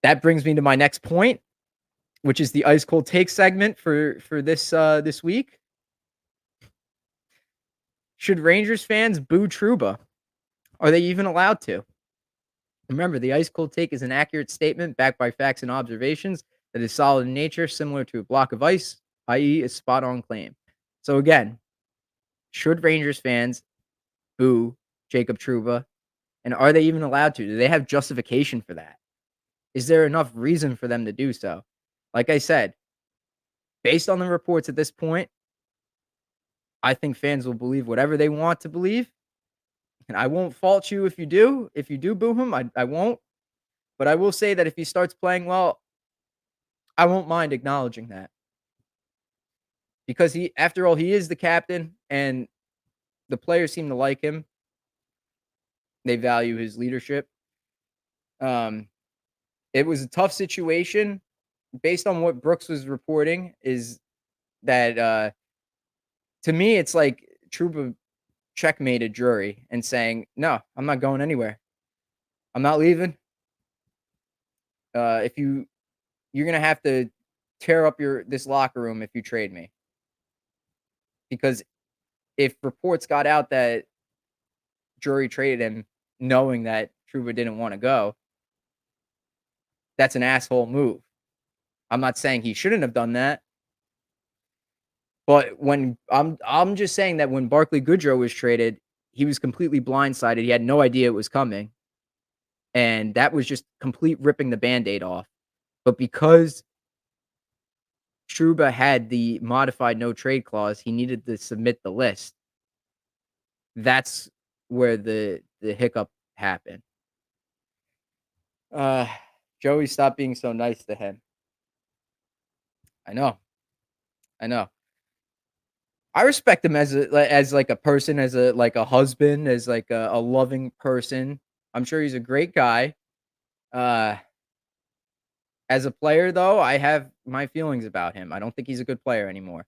that brings me to my next point, which is the ice cold take segment for this week. Should Rangers fans boo Trouba? Are they even allowed to? Remember, the ice cold take is an accurate statement backed by facts and observations that is solid in nature, similar to a block of ice, i.e., a spot on claim. So, again, should Rangers fans boo Jacob Trouba? And are they even allowed to? Do they have justification for that? Is there enough reason for them to do so? Like I said, based on the reports at this point, I think fans will believe whatever they want to believe. And I won't fault you if you do. If you do boo him, I won't. But I will say that if he starts playing well, I won't mind acknowledging that. Because after all, he is the captain and the players seem to like him. They value his leadership. Um, it was a tough situation based on what Brooks was reporting is that to me it's like Trouba checkmated Drury and saying, "No, I'm not going anywhere. I'm not leaving. If you're gonna have to tear up this locker room if you trade me." Because if reports got out that Drury traded him knowing that Trouba didn't want to go, that's an asshole move. I'm not saying he shouldn't have done that, but when I'm just saying that when Barclay Goodrow was traded, he was completely blindsided. He had no idea it was coming, and that was just complete ripping the Band-Aid off. But because Trouba had the modified no trade clause, he needed to submit the list. That's where the hiccup happened. Uh, Joey, stop being so nice to him. I know. I know. I respect him as like a person, as a husband, as like a loving person. I'm sure he's a great guy. Uh, as a player though, I have my feelings about him. I don't think he's a good player anymore.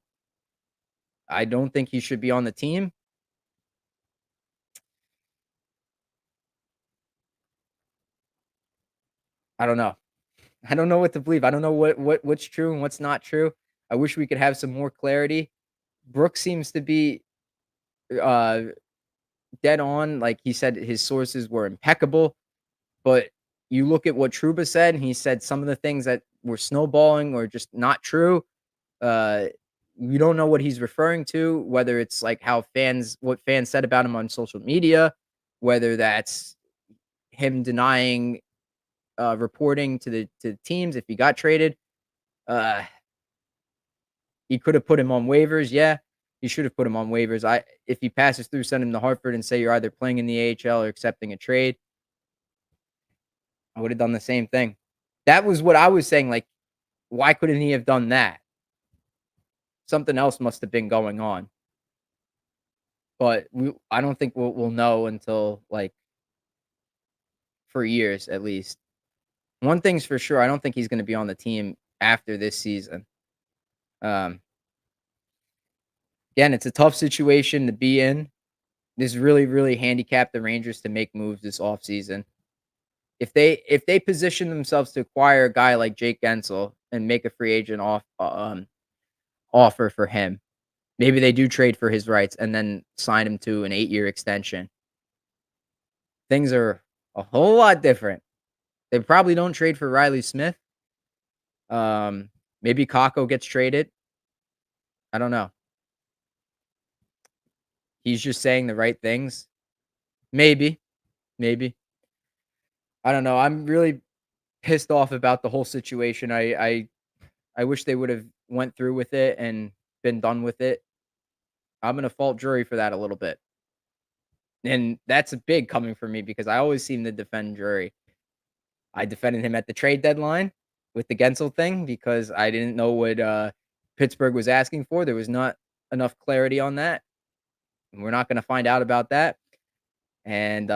I don't think he should be on the team. I don't know. I don't know what to believe. I don't know what's true and what's not true. I wish we could have some more clarity. Brooks seems to be uh dead on. Like he said, his sources were impeccable. But you look at what Trouba said, and he said some of the things that were snowballing or just not true. Uh, we don't know what he's referring to, whether it's like what fans said about him on social media, whether that's him denying reporting to teams if he got traded. Uh, he could have put him on waivers. Yeah, he should have put him on waivers. If he passes through, send him to Hartford and say you're either playing in the AHL or accepting a trade. I would have done the same thing. That was what I was saying. Like, why couldn't he have done that? Something else must have been going on. But I don't think we'll know until like for years at least. One thing's for sure, I don't think he's going to be on the team after this season. Um, Again, it's a tough situation to be in. This really, really handicapped the Rangers to make moves this offseason. If they position themselves to acquire a guy like Jake Gensel and make a free agent offer for him, maybe they do trade for his rights and then sign him to an 8-year extension. Things are a whole lot different. They probably don't trade for Riley Smith. Maybe Kako gets traded. I don't know. He's just saying the right things. Maybe. Maybe. I don't know. I'm really pissed off about the whole situation. I wish they would have went through with it and been done with it. I'm gonna fault Drury for that a little bit. And that's a big coming from me because I always seem to defend Drury. I defended him at the trade deadline with the Gensel thing because I didn't know what Pittsburgh was asking for. There was not enough clarity on that. And we're not gonna find out about that. And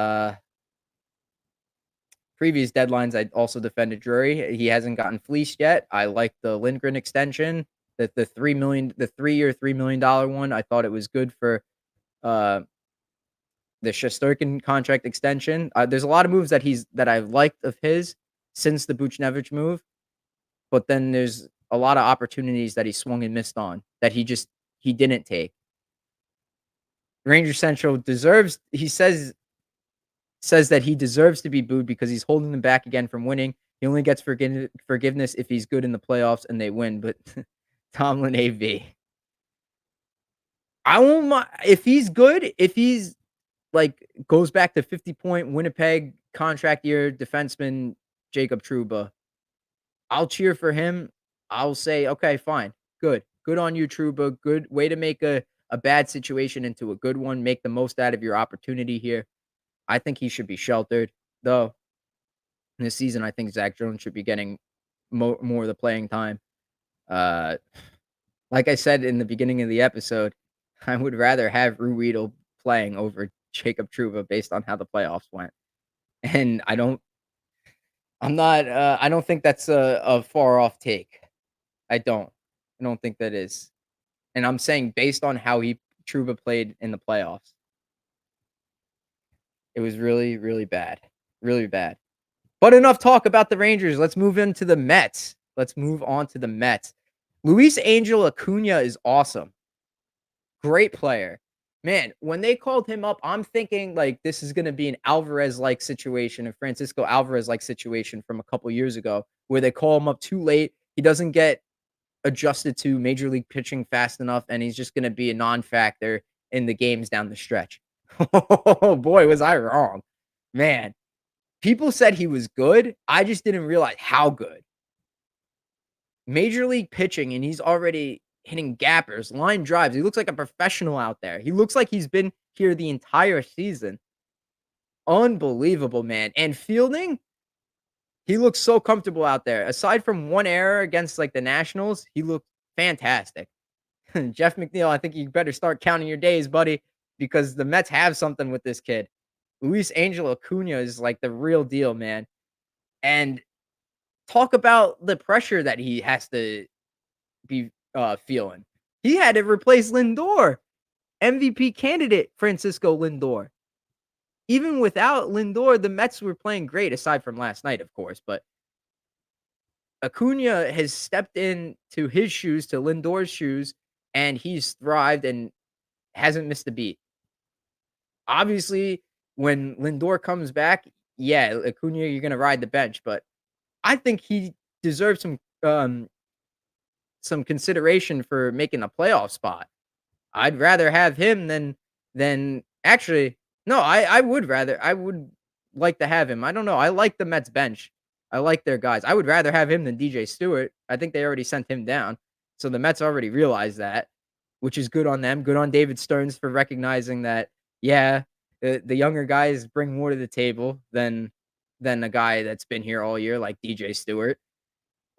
previous deadlines, I also defended Drury. He hasn't gotten fleeced yet. I like the Lindgren extension, the 3 million, the 3-year, $3 million one. I thought it was good for uh, the Shesterkin contract extension. There's a lot of moves that I've liked of his since the Buchnevich move, but then there's a lot of opportunities that he swung and missed on that he didn't take. Ranger Central deserves. He says that he deserves to be booed because he's holding them back again from winning. He only gets forgiveness if he's good in the playoffs and they win. But Tomlin AV, I won't mind if he's good. If he's like goes back to 50-point Winnipeg contract year defenseman Jacob Trouba, I'll cheer for him. I'll say, okay, fine, good on you, Trouba. Good way to make a bad situation into a good one. Make the most out of your opportunity here. I think he should be sheltered though. This season, I think Zach Jones should be getting more of the playing time. Uh, like I said in the beginning of the episode, I would rather have Ruedel playing over Jacob Trouba based on how the playoffs went. And I don't think that's a far off take. I don't. I don't think that is. And I'm saying based on how Trouba played in the playoffs, it was really, really bad. Really bad. But enough talk about the Rangers. Let's move into the Mets. Let's move on to the Mets. Luis Angel Acuna is awesome. Great player. Man, when they called him up, I'm thinking like this is going to be an Alvarez-like situation, a Francisco Alvarez-like situation from a couple years ago, where they call him up too late. He doesn't get adjusted to major league pitching fast enough, and he's just going to be a non-factor in the games down the stretch. Oh boy, was I wrong. Man, people said he was good. I just didn't realize how good. Major league pitching, and he's already hitting gappers, line drives. He looks like a professional out there. He looks like he's been here the entire season. Unbelievable, man. And fielding, he looks so comfortable out there. Aside from one error against like the Nationals, he looked fantastic. Jeff McNeil, I think you better start counting your days, buddy, because the Mets have something with this kid. Luis Angel Acuna is like the real deal, man. And talk about the pressure that he has to be feeling. He had to replace Lindor, MVP candidate Francisco Lindor. Even without Lindor, the Mets were playing great, aside from last night, of course. But Acuna has stepped into his shoes, to Lindor's shoes, and he's thrived and hasn't missed a beat. Obviously, when Lindor comes back, yeah, Acuna, you're gonna ride the bench, but I think he deserves some consideration for making a playoff spot. I'd rather have him than actually, no, I would like to have him. I don't know, I like the Mets bench. I like their guys. I would rather have him than DJ Stewart. I think they already sent him down. So the Mets already realized that, which is good on them. Good on David Stearns for recognizing that, yeah, the younger guys bring more to the table than a guy that's been here all year like DJ Stewart.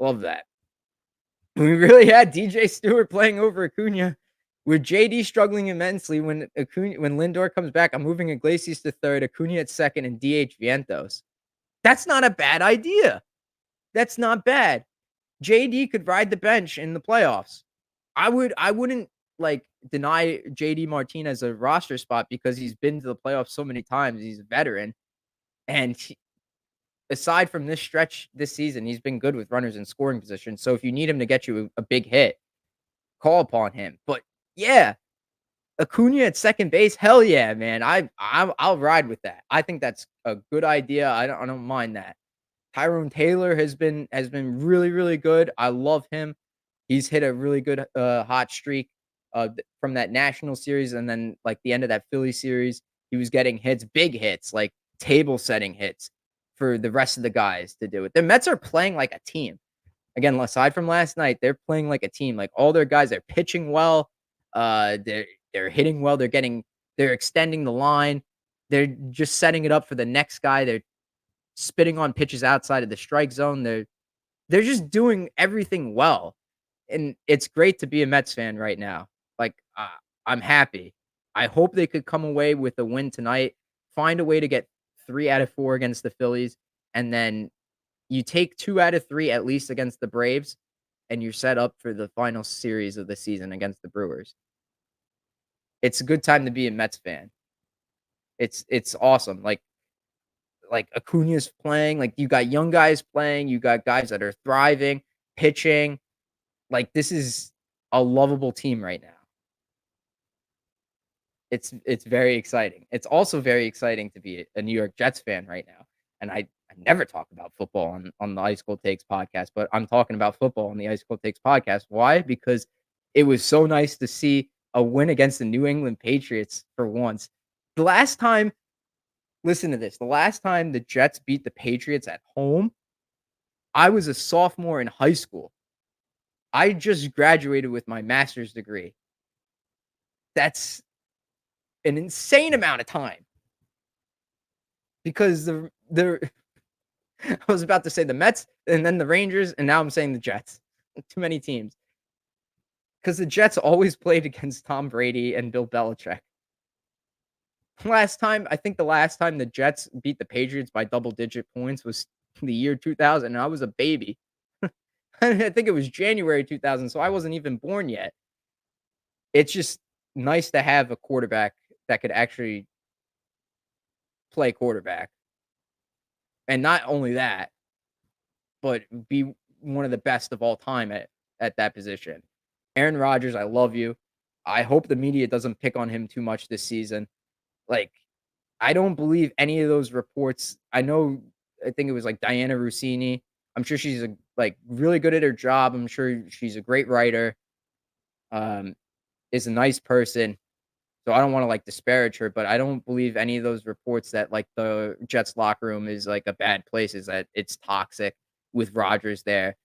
Love that. We really had DJ Stewart playing over Acuna, with JD struggling immensely when Lindor comes back. I'm moving Iglesias to third, Acuna at second, and DH Vientos. That's not a bad idea. That's not bad. JD could ride the bench in the playoffs. I wouldn't like deny JD Martinez a roster spot because he's been to the playoffs so many times. He's a veteran, and aside from this stretch this season, he's been good with runners in scoring position. So if you need him to get you a big hit, call upon him. But yeah, Acuna at second base, hell yeah, man. I'll ride with that. I think that's a good idea. I don't mind that. Tyrone Taylor has been really, really good. I love him. He's hit a really good hot streak from that national series, and then like the end of that Philly series, he was getting hits, big hits, like table setting hits for the rest of the guys to do it. The Mets are playing like a team. Again, aside from last night, they're playing like a team. Like all their guys are pitching well. They're hitting well. They're extending the line. They're just setting it up for the next guy. They're spitting on pitches outside of the strike zone. They're just doing everything well. And it's great to be a Mets fan right now. Like I'm happy. I hope they could come away with a win tonight. Find a way to get 3 out of 4 against the Phillies, and then you take 2 out of 3 at least against the Braves, and you're set up for the final series of the season against the Brewers. It's a good time to be a Mets fan. It's awesome. Like Acuna's playing, like you got young guys playing, you got guys that are thriving, pitching. Like this is a lovable team right now. It's very exciting. It's also very exciting to be a New York Jets fan right now. And I never talk about football on the Ice Cold Takes podcast, but I'm talking about football on the Ice Cold Takes podcast. Why? Because it was so nice to see a win against the New England Patriots for once. The last time, listen to this, the last time the Jets beat the Patriots at home, I was a sophomore in high school. I just graduated with my master's degree. That's an insane amount of time because the I was about to say the Mets and then the Rangers, and now I'm saying the Jets. Too many teams. Because the Jets always played against Tom Brady and Bill Belichick. I think the last time the Jets beat the Patriots by double-digit points was the year 2000, and I was a baby. I think it was January 2000, so I wasn't even born yet. It's just nice to have a quarterback that could actually play quarterback. And not only that, but be one of the best of all time at that position. Aaron Rodgers, I love you. I hope the media doesn't pick on him too much this season. Like, I don't believe any of those reports. I think it was like Diana Rossini. I'm sure she's like really good at her job. I'm sure she's a great writer. Is a nice person. So I don't want to like disparage her, but I don't believe any of those reports that like the Jets locker room is like a bad place, is that it's toxic with Rodgers there.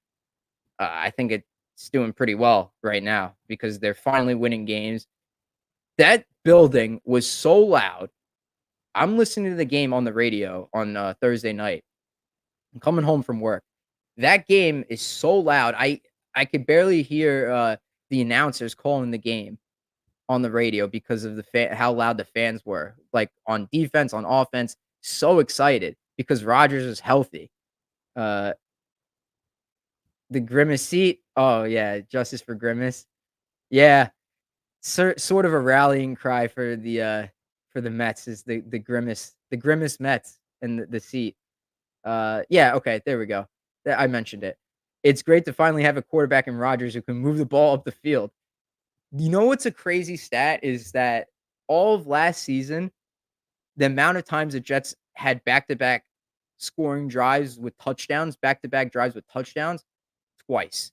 I think it's doing pretty well right now because they're finally winning games. That building was so loud. I'm listening to the game on the radio on Thursday night. I'm coming home from work. That game is so loud. I could barely hear the announcers calling the game on the radio because of how loud the fans were. Like on defense, on offense, so excited because Rodgers is healthy. Uh, the Grimace seat. Oh yeah, justice for Grimace. Yeah, sort of a rallying cry for the Mets is the Grimace Mets and the seat. Yeah, okay, there we go. I mentioned it. It's great to finally have a quarterback in Rodgers who can move the ball up the field. You know what's a crazy stat is that all of last season, the amount of times the Jets had back-to-back scoring drives with touchdowns, back-to-back drives with touchdowns, twice.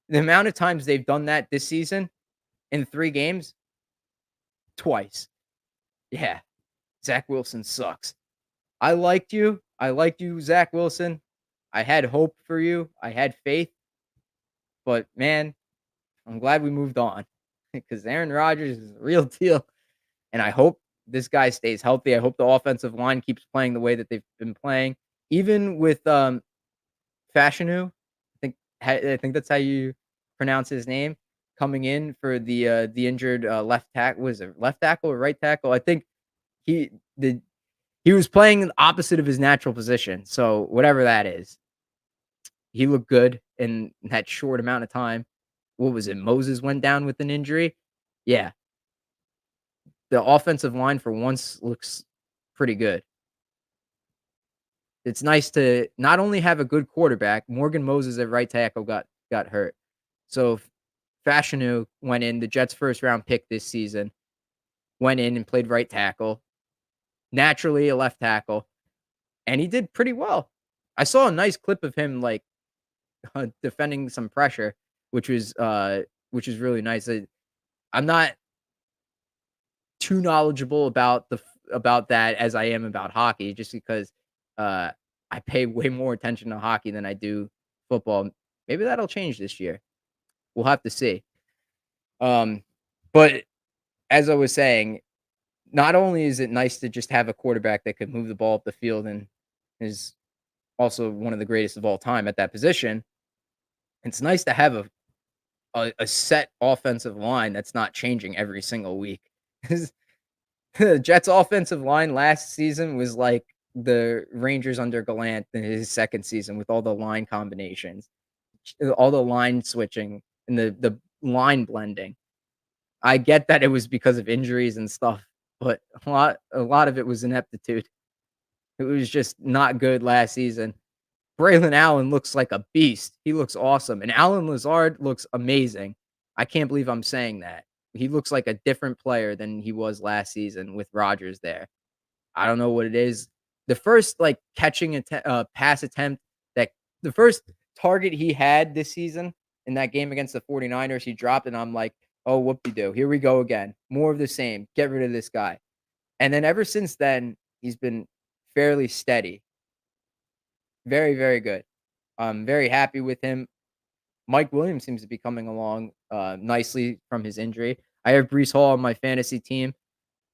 The amount of times they've done that this season in 3 games, twice. Yeah, Zach Wilson sucks. I liked you. I liked you, Zach Wilson. I had hope for you. I had faith, but man, I'm glad we moved on because Aaron Rodgers is a real deal, and I hope this guy stays healthy. I hope the offensive line keeps playing the way that they've been playing, even with Fashanu. I think that's how you pronounce his name. Coming in for the injured left tackle, was it left tackle or right tackle? I think he the he was playing the opposite of his natural position. So whatever that is, he looked good in that short amount of time. What was it? Moses went down with an injury. Yeah, the offensive line for once looks pretty good. It's nice to not only have a good quarterback. Morgan Moses at right tackle got hurt. So Fashanu went in, the Jets' first round pick this season, went in and played right tackle, naturally a left tackle, and he did pretty well. I saw a nice clip of him like defending some pressure, which is really nice. I'm not too knowledgeable about about that as I am about hockey, just because uh, I pay way more attention to hockey than I do football. Maybe that'll change this year. We'll have to see. Um, but as I was saying, not only is it nice to just have a quarterback that could move the ball up the field and is also one of the greatest of all time at that position, it's nice to have a set offensive line that's not changing every single week. The Jets' offensive line last season was like the Rangers under Gallant in his second season with all the line combinations, all the line switching and the line blending. I get that it was because of injuries and stuff, but a lot of it was ineptitude. It was just not good last season. Braylon Allen looks like a beast. He looks awesome, and Allen Lazard looks amazing. I can't believe I'm saying that. He looks like a different player than he was last season with Rodgers there. I don't know what it is. The first, like, pass attempt that the first target he had this season in that game against the 49ers, he dropped, and I'm like, "Oh, whoop-de-doo. Here we go again. More of the same. Get rid of this guy." And then ever since then, he's been fairly steady. Very, very good. I'm very happy with him. Mike Williams seems to be coming along, nicely from his injury. I have Breece Hall on my fantasy team,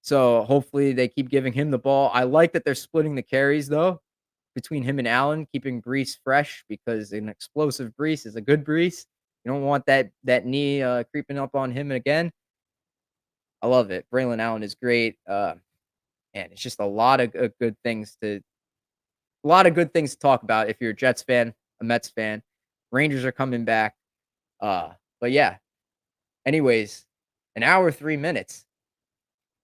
so hopefully they keep giving him the ball. I like that they're splitting the carries, though, between him and Allen, keeping Breece fresh because an explosive Breece is a good Breece. You don't want that knee, creeping up on him again. I love it. Braylon Allen is great, and it's just a lot of good things to talk about if you're a Jets fan, a Mets fan. Rangers are coming back. Uh, but yeah. Anyways, an hour, 3 minutes.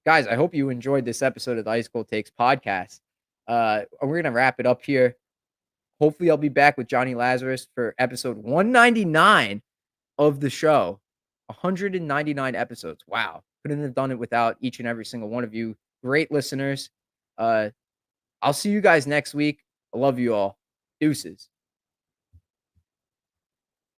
Guys, I hope you enjoyed this episode of the Ice Cold Takes podcast. We're gonna wrap it up here. Hopefully, I'll be back with Johnny Lazarus for episode 199 of the show. 199 episodes. Wow. Couldn't have done it without each and every single one of you. Great listeners. I'll see you guys next week. I love you all. Deuces.